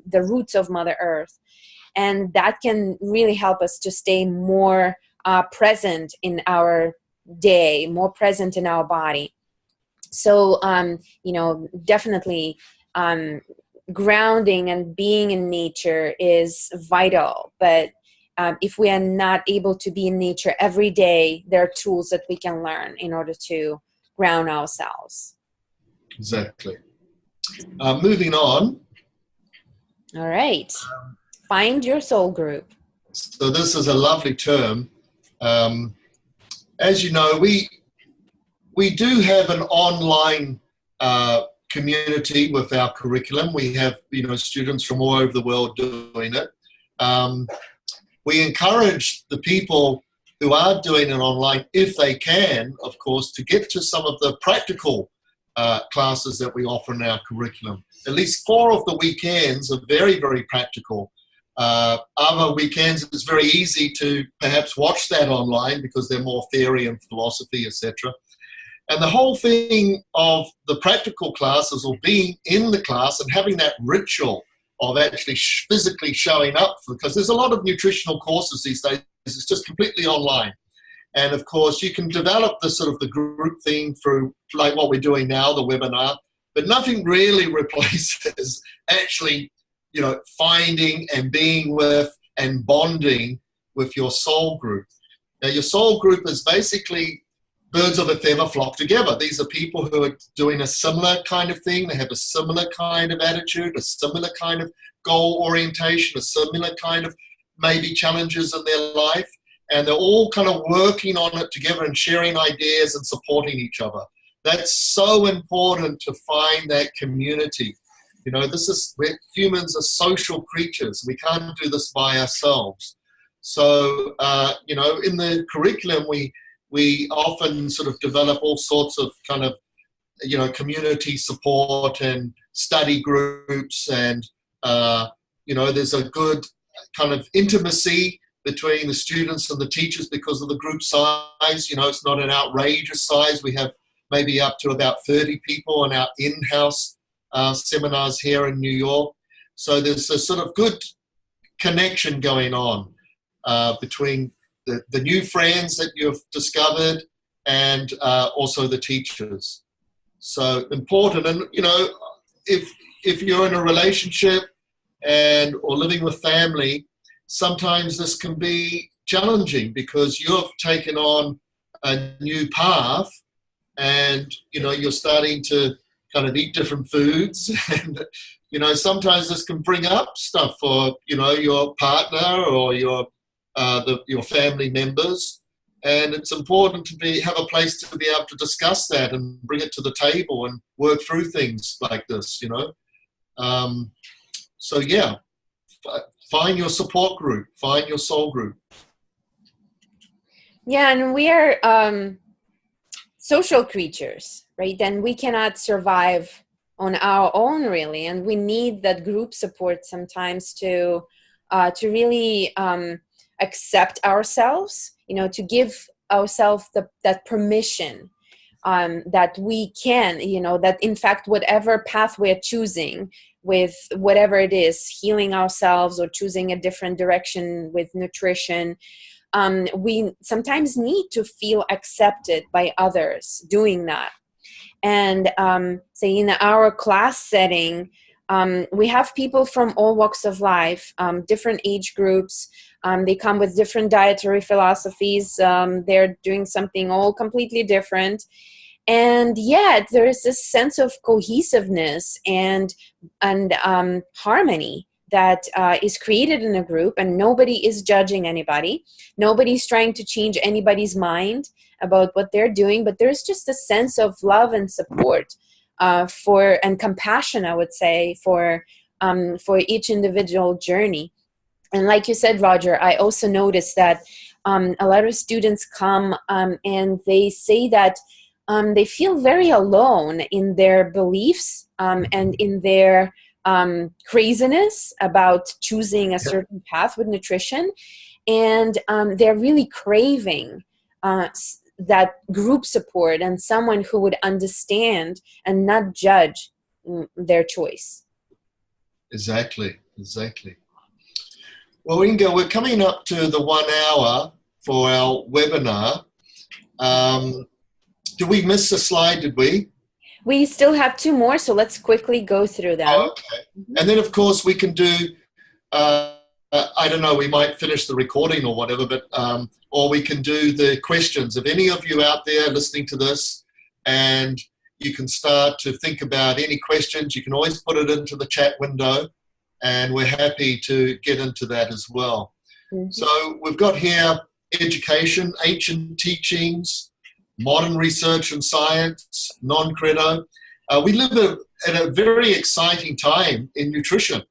the roots of Mother Earth. And that can really help us to stay more present in our day, more present in our body. So, definitely grounding and being in nature is vital. But if we are not able to be in nature every day, there are tools that we can learn in order to ground ourselves. Exactly. Moving on. All right. Find your soul group. So this is a lovely term. As you know, we do have an online community with our curriculum. We have students from all over the world doing it. We encourage the people who are doing it online, if they can, of course, to get to some of the practical classes that we offer in our curriculum. At least 4 of the weekends are very, very practical. Other weekends, it's very easy to perhaps watch that online because they're more theory and philosophy, etc. And the whole thing of the practical classes, or being in the class and having that ritual of actually physically showing up, because there's a lot of nutritional courses these days, it's just completely online. And of course, you can develop the sort of the group thing through like what we're doing now, the webinar, but nothing really replaces actually, finding and being with and bonding with your soul group. Now, your soul group is basically birds of a feather flock together. These are people who are doing a similar kind of thing. They have a similar kind of attitude, a similar kind of goal orientation, a similar kind of maybe challenges in their life. And they're all kind of working on it together and sharing ideas and supporting each other. That's so important, to find that community. Humans are social creatures. We can't do this by ourselves. So, in the curriculum, we often sort of develop all sorts of kind of, community support and study groups. And, there's a good kind of intimacy between the students and the teachers because of the group size. It's not an outrageous size. We have maybe up to about 30 people in our in-house seminars here in New York. So there's a sort of good connection going on between the new friends that you've discovered and also the teachers. So important. And, you know, if you're in a relationship or living with family, sometimes this can be challenging because you've taken on a new path and, you know, you're starting to kind of eat different foods. And, you know, sometimes this can bring up stuff for, you know, your partner or your family members. And it's important to have a place to be able to discuss that and bring it to the table and work through things like this, you know. So yeah, find your support group, find your soul group. Yeah, and we are social creatures, right? And we cannot survive on our own, really, and we need that group support sometimes to really accept ourselves, you know, to give ourselves that permission that we can, you know, that in fact whatever path we're choosing with whatever it is, healing ourselves or choosing a different direction with nutrition, we sometimes need to feel accepted by others doing that. And say in our class setting, we have people from all walks of life, different age groups. They come with different dietary philosophies. They're doing something all completely different. And yet there is this sense of cohesiveness and harmony that is created in a group, and nobody is judging anybody. Nobody's trying to change anybody's mind about what they're doing, but there's just a sense of love and support and compassion, I would say, for each individual journey. And like you said, Roger, I also noticed that a lot of students come and they say that they feel very alone in their beliefs and in their craziness about choosing a certain path with nutrition. And they're really craving that group support and someone who would understand and not judge their choice. Exactly. Well, Inga, we're coming up to the 1 hour for our webinar. Did we miss a slide, did we? We still have 2 more, so let's quickly go through them. Oh, okay. And then, of course, we can do, I don't know, we might finish the recording or whatever, but or we can do the questions. If any of you out there listening to this and you can start to think about any questions, you can always put it into the chat window, and we're happy to get into that as well. Mm-hmm. So we've got here education, ancient teachings, modern research and science, non-credo. We live at a very exciting time in nutrition,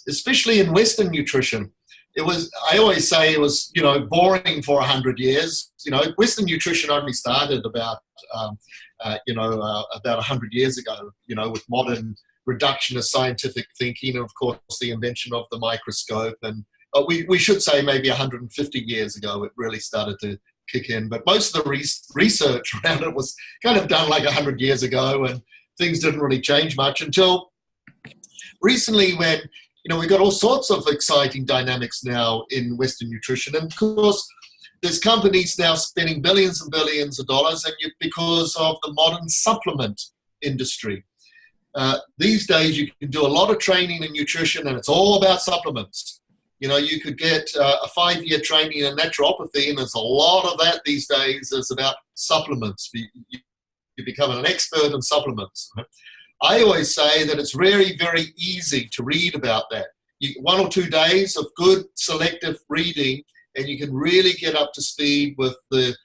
especially in Western nutrition. I always say it was, you know, boring for 100 years. You know, Western nutrition only started about 100 years ago, you know, with modern reductionist scientific thinking, and of course the invention of the microscope. And we should say maybe 150 years ago it really started to kick in. But most of the research around it was kind of done like 100 years ago, and things didn't really change much until recently, when, you know, we've got all sorts of exciting dynamics now in Western nutrition. And of course, there's companies now spending billions and billions of dollars because of the modern supplement industry. These days, you can do a lot of training in nutrition, and it's all about supplements. You know, you could get a 5-year training in naturopathy, and there's a lot of that these days is about supplements. You're becoming an expert in supplements. I always say that it's very, very easy to read about that. 1 or 2 days of good selective reading, and you can really get up to speed with the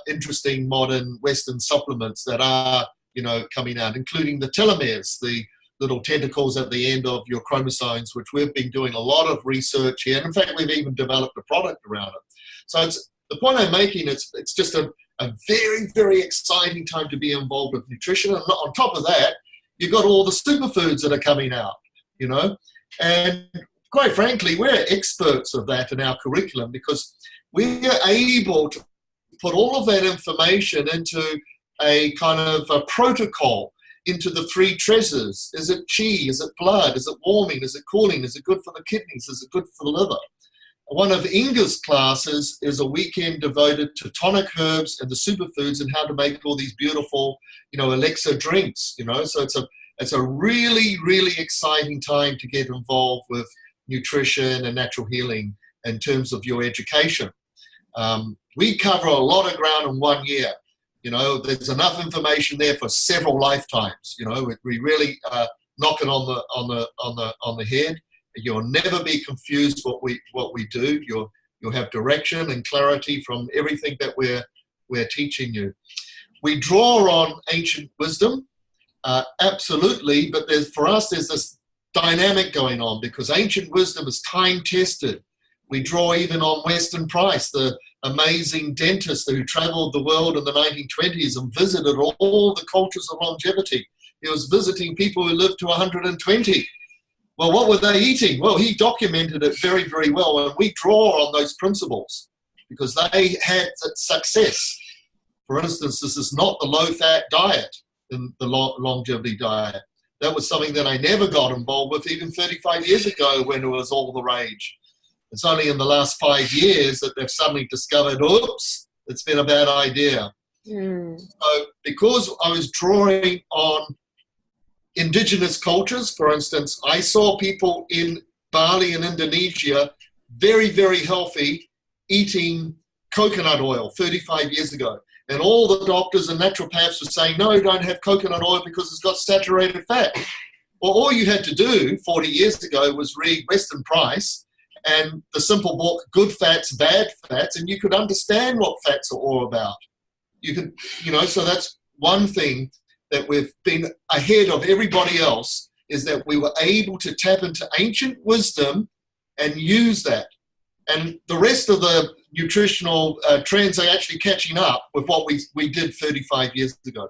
interesting modern Western supplements that are, you know, coming out, including the telomeres, the little tentacles at the end of your chromosomes, which we've been doing a lot of research here. And in fact, we've even developed a product around it. So the point I'm making, it's just a very, very exciting time to be involved with nutrition. And on top of that, you've got all the superfoods that are coming out, you know. And quite frankly, we're experts of that in our curriculum because we are able to put all of that information into a kind of a protocol, into the 3 treasures. Is it chi? Is it blood? Is it warming? Is it cooling? Is it good for the kidneys? Is it good for the liver? one of Inga's classes is a weekend devoted to tonic herbs and the superfoods and how to make all these beautiful, elixir drinks, So it's a really, really exciting time to get involved with nutrition and natural healing in terms of your education. We cover a lot of ground in 1 year. There's enough information there for several lifetimes. We really knock it on the head. You'll never be confused what we do. You'll have direction and clarity from everything that we're teaching you. We draw on ancient wisdom, absolutely, but for us there's this dynamic going on because ancient wisdom is time tested. We draw even on Weston Price, the amazing dentist who traveled the world in the 1920s and visited all the cultures of longevity. He was visiting people who lived to 120. Well, what were they eating? Well, he documented it very, very well, and we draw on those principles because they had success. For instance, this is not the low-fat diet in the longevity diet. That was something that I never got involved with even 35 years ago when it was all the rage. It's only in the last 5 years that they've suddenly discovered, oops, it's been a bad idea. So because I was drawing on indigenous cultures, for instance, I saw people in Bali and Indonesia very, very healthy eating coconut oil 35 years ago. And all the doctors and naturopaths were saying, no, don't have coconut oil because it's got saturated fat. Well, all you had to do 40 years ago was read Weston Price and the simple book, Good Fats, Bad Fats, and you could understand what fats are all about. You could, so that's one thing that we've been ahead of everybody else, is that we were able to tap into ancient wisdom and use that. And the rest of the nutritional trends are actually catching up with what we did 35 years ago.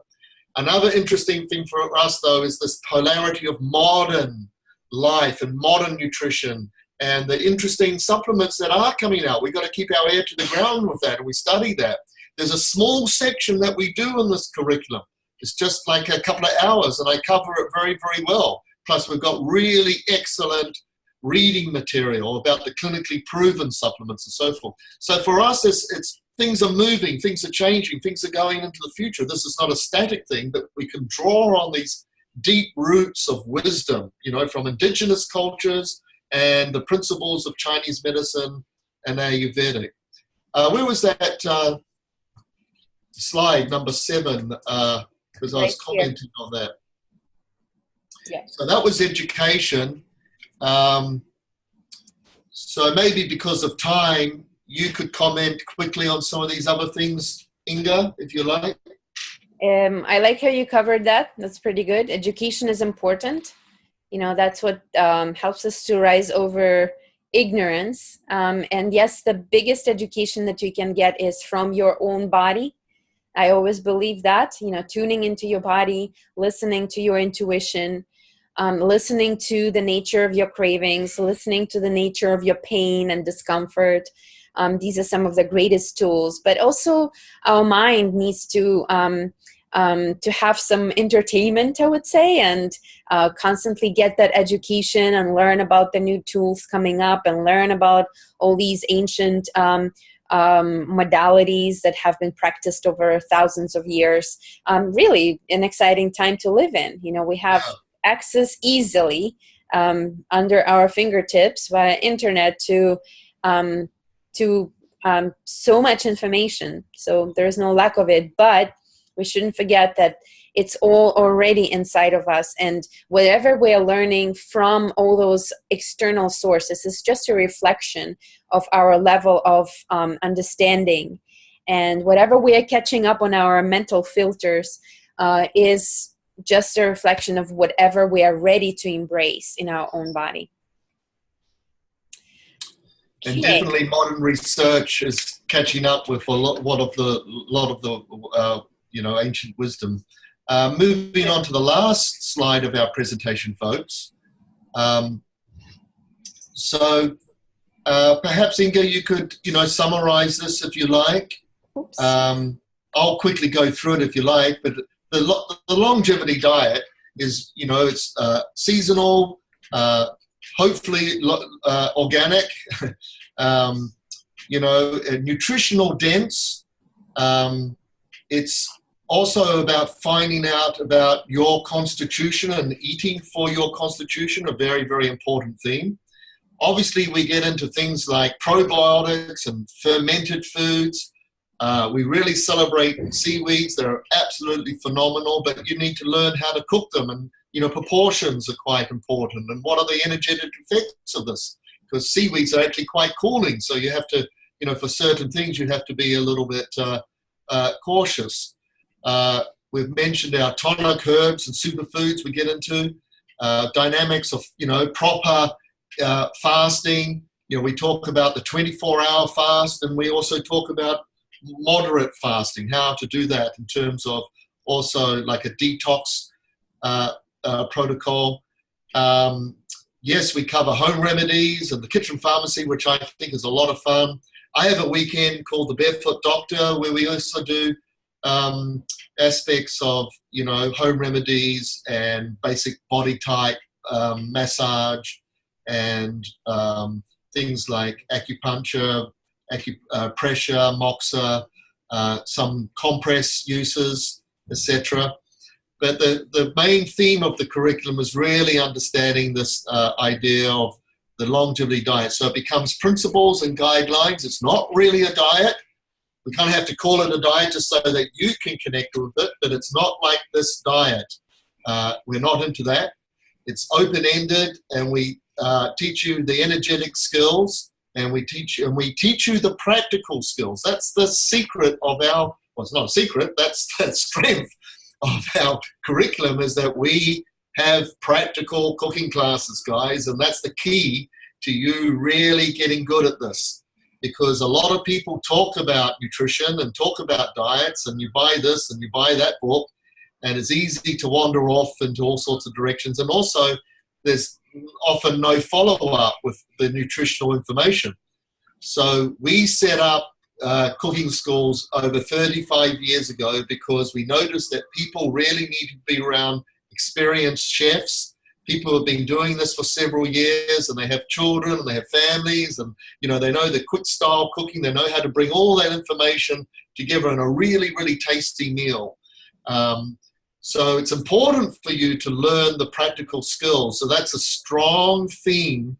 Another interesting thing for us, though, is this polarity of modern life and modern nutrition and the interesting supplements that are coming out. We've got to keep our ear to the ground with that, and we study that. There's a small section that we do in this curriculum. It's just like a couple of hours, and I cover it very, very well. Plus, we've got really excellent reading material about the clinically proven supplements and so forth. So for us, it's things are moving, things are changing, things are going into the future. This is not a static thing, but we can draw on these deep roots of wisdom, from indigenous cultures and the principles of Chinese medicine and Ayurvedic. Where was that slide, number 7? Because I was commenting on that. Yeah. So that was education. So maybe because of time, you could comment quickly on some of these other things, Inga, if you like. I like how you covered that. That's pretty good. Education is important. That's what helps us to rise over ignorance. And yes, the biggest education that you can get is from your own body. I always believe that, tuning into your body, listening to your intuition, listening to the nature of your cravings, listening to the nature of your pain and discomfort. These are some of the greatest tools. But also our mind needs to have some entertainment, I would say, and constantly get that education and learn about the new tools coming up and learn about all these ancient modalities that have been practiced over thousands of years. Really an exciting time to live in. We have access easily under our fingertips via internet to so much information. So there's no lack of it, but we shouldn't forget that it's all already inside of us, and whatever we're learning from all those external sources is just a reflection of our level of understanding. And whatever we're catching up on our mental filters is just a reflection of whatever we are ready to embrace in our own body. And definitely modern research is catching up with a lot of the ancient wisdom. Moving on to the last slide of our presentation, folks. So perhaps, Inga, you could, summarize this if you like. I'll quickly go through it if you like, but the longevity diet is, it's seasonal, hopefully organic, nutritional dense. It's also about finding out about your constitution, and eating for your constitution, a very, very important theme. Obviously, we get into things like probiotics and fermented foods. We really celebrate seaweeds. They're absolutely phenomenal, but you need to learn how to cook them, and proportions are quite important. And what are the energetic effects of this? Because seaweeds are actually quite cooling, so you have to, for certain things, you have to be a little bit cautious. We've mentioned our tonic herbs and superfoods we get into, dynamics of, proper fasting. We talk about the 24-hour fast, and we also talk about moderate fasting, how to do that in terms of also like a detox protocol. Yes, we cover home remedies and the kitchen pharmacy, which I think is a lot of fun. I have a weekend called the Barefoot Doctor, where we also do aspects of, home remedies and basic body type massage, and things like acupuncture, pressure, moxa, some compress uses, etc. But the main theme of the curriculum is really understanding this idea of the longevity diet. So it becomes principles and guidelines. It's not really a diet. We kind of have to call it a diet just so that you can connect with it, but it's not like this diet. We're not into that. It's open-ended, and we teach you the energetic skills, and we teach you the practical skills. That's the secret of our, well, it's not a secret, that's the strength of our curriculum, is that we have practical cooking classes, guys, and that's the key to you really getting good at this. Because a lot of people talk about nutrition and talk about diets, and you buy this and you buy that book, and it's easy to wander off into all sorts of directions. And also, there's often no follow-up with the nutritional information. So we set up cooking schools over 35 years ago because we noticed that people really need to be around experienced chefs, people who have been doing this for several years, and they have children and they have families, and they know the quick style cooking. They know how to bring all that information together in a really, really tasty meal. So it's important for you to learn the practical skills. So that's a strong theme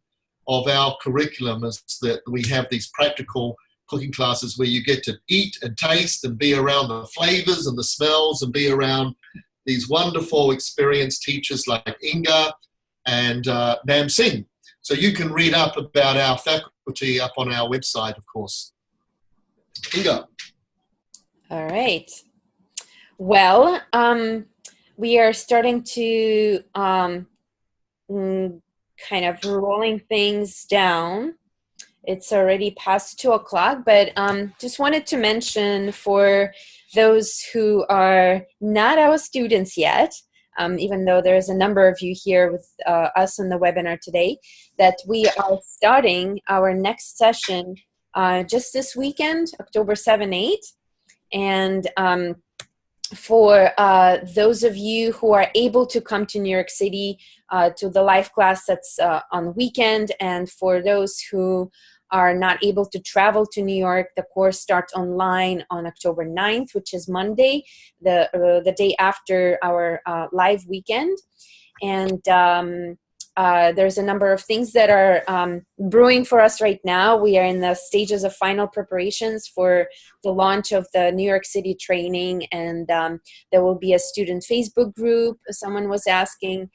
of our curriculum, is that we have these practical cooking classes where you get to eat and taste and be around the flavors and the smells, and be around these wonderful experienced teachers like Inga and Nam Singh. So you can read up about our faculty up on our website, of course. Inga. All right. Well, we are starting to kind of rolling things down. It's already past 2 o'clock, but just wanted to mention for those who are not our students yet, even though there's a number of you here with us on the webinar today, that we are starting our next session just this weekend, October 7, 8. And for those of you who are able to come to New York City to the live class that's on the weekend, and for those who are not able to travel to New York, the course starts online on October 9th, which is Monday, the day after our live weekend. And there's a number of things that are brewing for us right now. We are in the stages of final preparations for the launch of the New York City training, and there will be a student Facebook group, someone was asking.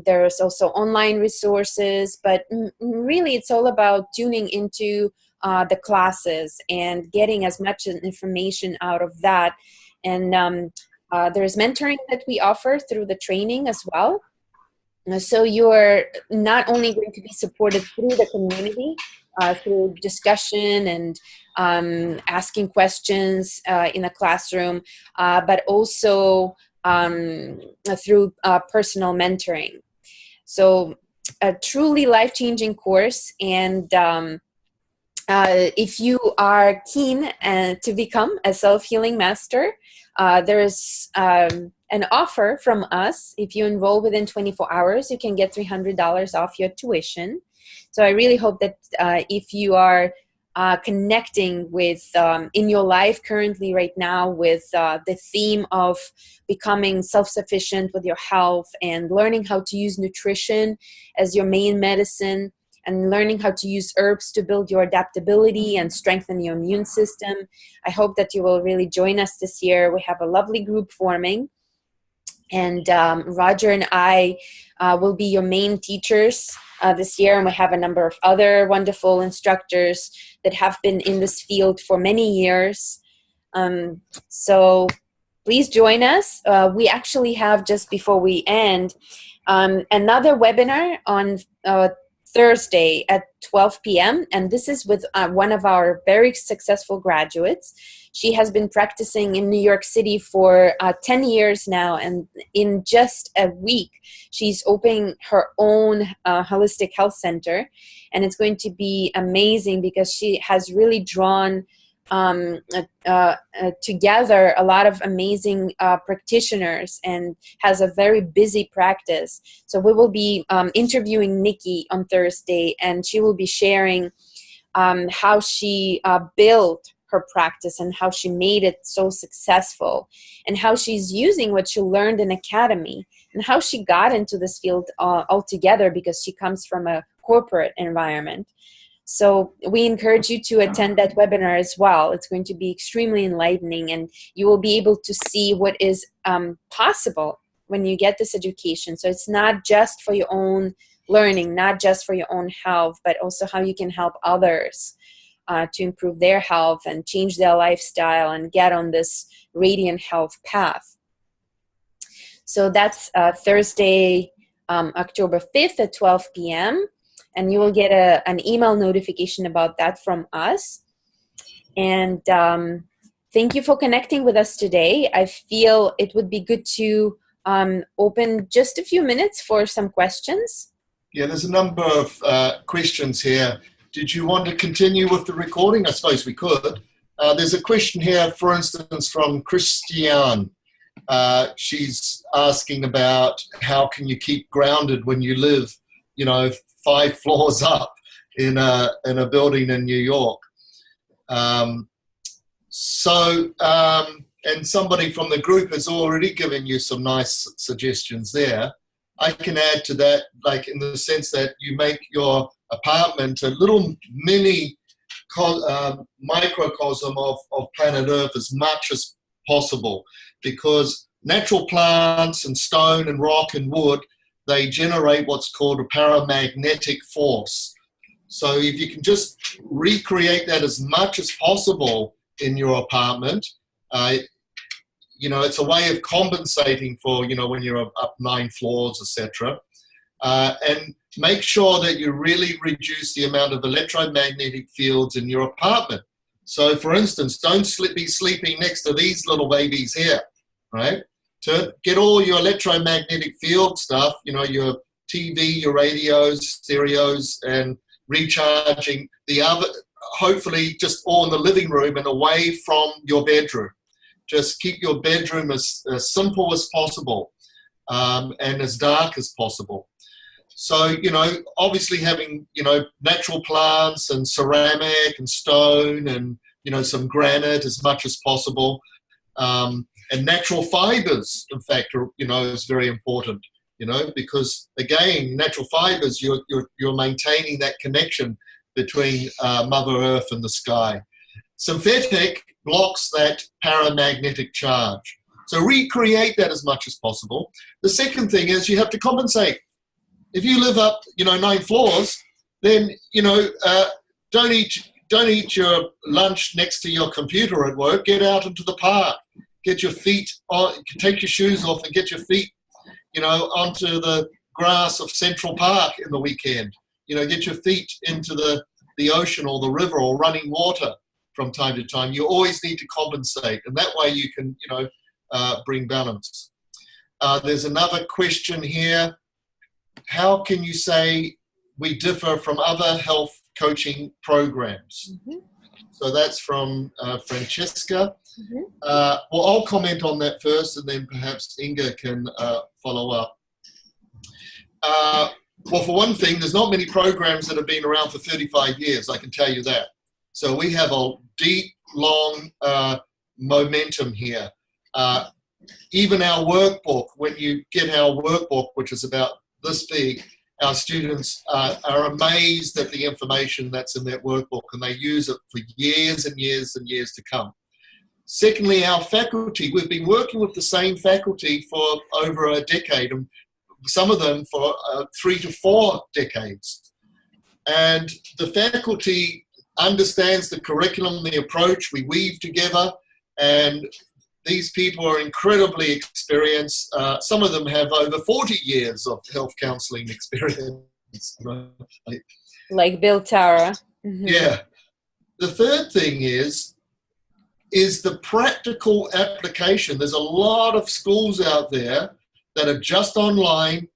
There's also online resources, but really it's all about tuning into the classes and getting as much information out of that. And there's mentoring that we offer through the training as well. So you're not only going to be supported through the community, through discussion and asking questions in the classroom, but also through personal mentoring. So a truly life-changing course. And if you are keen to become a self-healing master, there's a an offer from us. If you enroll within 24 hours, you can get $300 off your tuition. So I really hope that if you are connecting with in your life currently right now with the theme of becoming self-sufficient with your health and learning how to use nutrition as your main medicine and learning how to use herbs to build your adaptability and strengthen your immune system. I hope that you will really join us this year. We have a lovely group forming. And Roger and I will be your main teachers this year, and we have a number of other wonderful instructors that have been in this field for many years. So please join us. We actually have, just before we end, another webinar on Thursday at 12 p.m. And this is with one of our very successful graduates. She has been practicing in New York City for 10 years now. And in just a week, she's opening her own holistic health center. And it's going to be amazing because she has really drawn together a lot of amazing practitioners and has a very busy practice. So we will be interviewing Nikki on Thursday, and she will be sharing how she built her practice and how she made it so successful and how she's using what she learned in academy and how she got into this field altogether because she comes from a corporate environment. So we encourage you to attend that webinar as well. It's going to be extremely enlightening, and you will be able to see what is possible when you get this education. So it's not just for your own learning, not just for your own health, but also how you can help others to improve their health and change their lifestyle and get on this radiant health path. So that's Thursday, October 5th at 12 p.m. And you will get an email notification about that from us. And thank you for connecting with us today. I feel it would be good to open just a few minutes for some questions. Yeah, there's a number of questions here. Did you want to continue with the recording? I suppose we could. There's a question here, for instance, from Christiane. She's asking about how can you keep grounded when you live, 5 floors up in a building in New York. And somebody from the group has already given you some nice suggestions there. I can add to that, like in the sense that you make your apartment a little mini microcosm of planet Earth as much as possible, because natural plants and stone and rock and wood, they generate what's called a paramagnetic force. So if you can just recreate that as much as possible in your apartment, it's a way of compensating for, when you're up 9 floors, etc. And make sure that you really reduce the amount of electromagnetic fields in your apartment. So for instance, don't be sleeping next to these little babies here, right? To get all your electromagnetic field stuff, your TV, your radios, stereos, and recharging the other, hopefully just all in the living room and away from your bedroom. Just keep your bedroom as simple as possible and as dark as possible. So, obviously having, natural plants and ceramic and stone and, some granite as much as possible. And natural fibers, in fact, is very important, because again, natural fibers, you're maintaining that connection between Mother Earth and the sky. Synthetic blocks that paramagnetic charge. So recreate that as much as possible. The second thing is you have to compensate. If you live up, 9 floors, then, don't eat your lunch next to your computer at work. Get out into the park. Get your feet on, take your shoes off and get your feet, onto the grass of Central Park in the weekend. Get your feet into the ocean or the river or running water from time to time. You always need to compensate, and that way you can, bring balance. There's another question here. How can you say we differ from other health coaching programs? Mm-hmm. So that's from Francesca. Mhm. Well, I'll comment on that first, and then perhaps Inga can follow up. Well, for one thing, there's not many programs that have been around for 35 years, I can tell you that. So we have a deep, long momentum here. Even our workbook, when you get our workbook, which is about this big, our students are amazed at the information that's in that workbook, and they use it for years and years and years to come. Secondly, our faculty, we've been working with the same faculty for over a decade, and some of them for 3 to 4 decades. And the faculty understands the curriculum, the approach, we weave together, and these people are incredibly experienced. Some of them have over 40 years of health counseling experience. Like Bill Tara. Mm-hmm. Yeah. The third thing is the practical application. There's a lot of schools out there that are just online,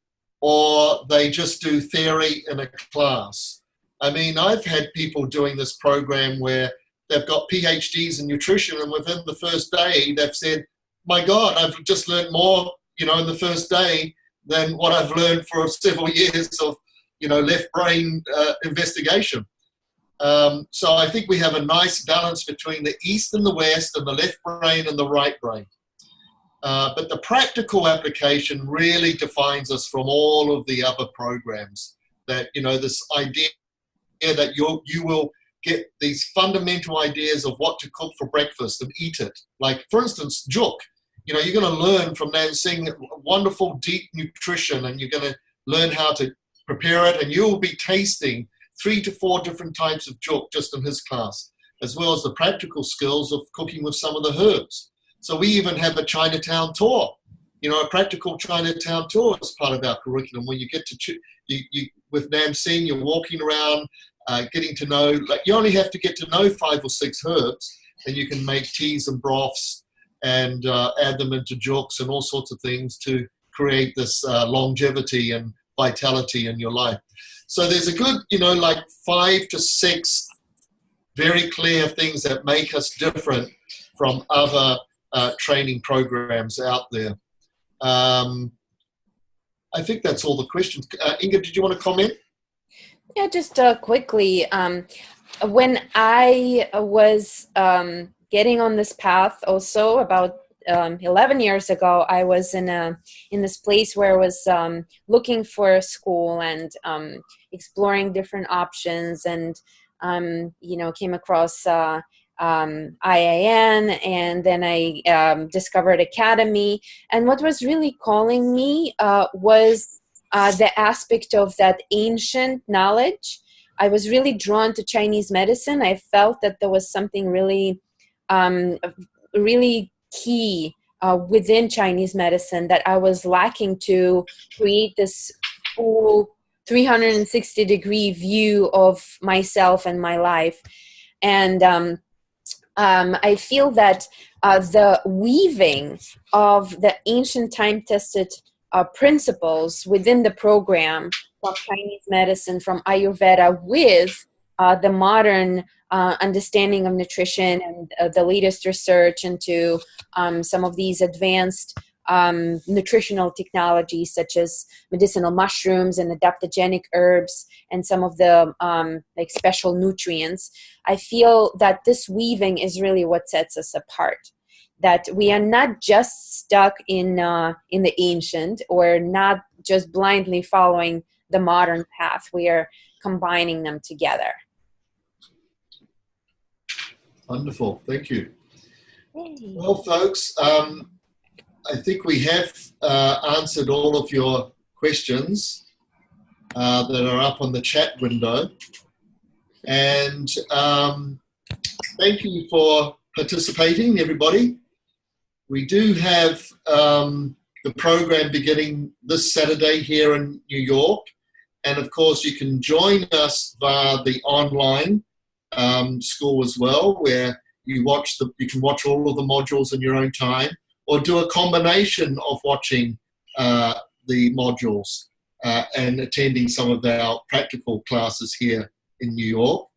or they just do theory in a class. I mean, I've had people doing this program where they've got PhDs in nutrition, and within the first day, they've said, my God, I've just learned more, in the first day than what I've learned for several years of, left brain investigation. So I think we have a nice balance between the East and the West, and the left brain and the right brain. But the practical application really defines us from all of the other programs. That, this idea that you will get these fundamental ideas of what to cook for breakfast and eat it. Like, for instance, juk. You're going to learn from Nansing wonderful deep nutrition, and you're going to learn how to prepare it, and you'll be tasting 3 to 4 different types of juk just in his class, as well as the practical skills of cooking with some of the herbs. So we even have a Chinatown tour, a practical Chinatown tour as part of our curriculum, where you get to, with Nam Sing, you're walking around, getting to know, like, you only have to get to know 5 or 6 herbs, and you can make teas and broths and add them into juks and all sorts of things to create this longevity and vitality in your life. So there's a good, like 5 to 6 very clear things that make us different from other training programs out there. I think that's all the questions. Inga, did you want to comment? Yeah, just quickly. When I was getting on this path, also about 11 years ago, I was in this place where I was looking for a school and exploring different options, and came across IIN, and then I discovered Academy. And what was really calling me was the aspect of that ancient knowledge. I was really drawn to Chinese medicine. I felt that there was something really, really key within Chinese medicine that I was lacking to create this full 360-degree view of myself and my life. And I feel that the weaving of the ancient time-tested principles within the program of Chinese medicine, from Ayurveda, with the modern understanding of nutrition and the latest research into some of these advanced nutritional technologies, such as medicinal mushrooms and adaptogenic herbs and some of the like special nutrients. I feel that this weaving is really what sets us apart. That we are not just stuck in the ancient, or not just blindly following the modern path. We are combining them together. Wonderful, thank you. Yay. Well, folks, I think we have answered all of your questions that are up on the chat window. And thank you for participating, everybody. We do have the program beginning this Saturday here in New York. And of course, you can join us via the online school as well, where you can watch all of the modules in your own time, or do a combination of watching the modules and attending some of our practical classes here in New York.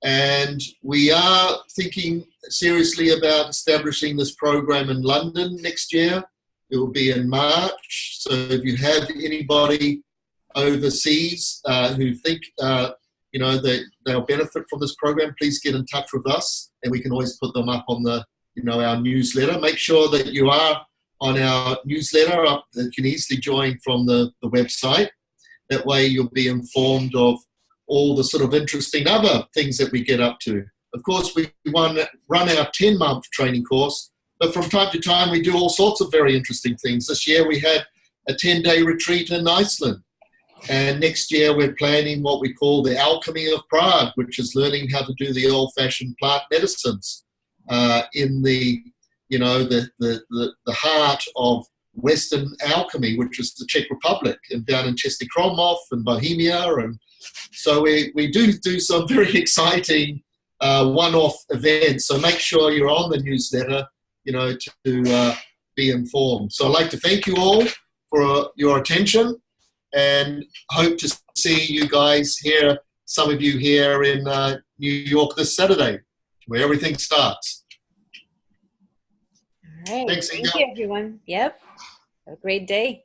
And we are thinking seriously about establishing this program in London next year. It will be in March. So if you have anybody overseas who think that they'll benefit from this program, please get in touch with us, and we can always put them up on the our newsletter. Make sure that you are on our newsletter. You can easily join from the website. That way you'll be informed of all the sort of interesting other things that we get up to. Of course, we run our 10-month training course, but from time to time we do all sorts of very interesting things. This year we had a 10-day retreat in Iceland. And next year we're planning what we call the Alchemy of Prague, which is learning how to do the old-fashioned plant medicines in the heart of Western alchemy, which is the Czech Republic, and down in Český Krumlov and Bohemia. And so we do some very exciting one-off events. So make sure you're on the newsletter, to be informed. So I'd like to thank you all for your attention, and hope to see you guys here, some of you here in New York this Saturday, where everything starts. All right. Thanks, Inga. Thank you, everyone. Yep. Have a great day.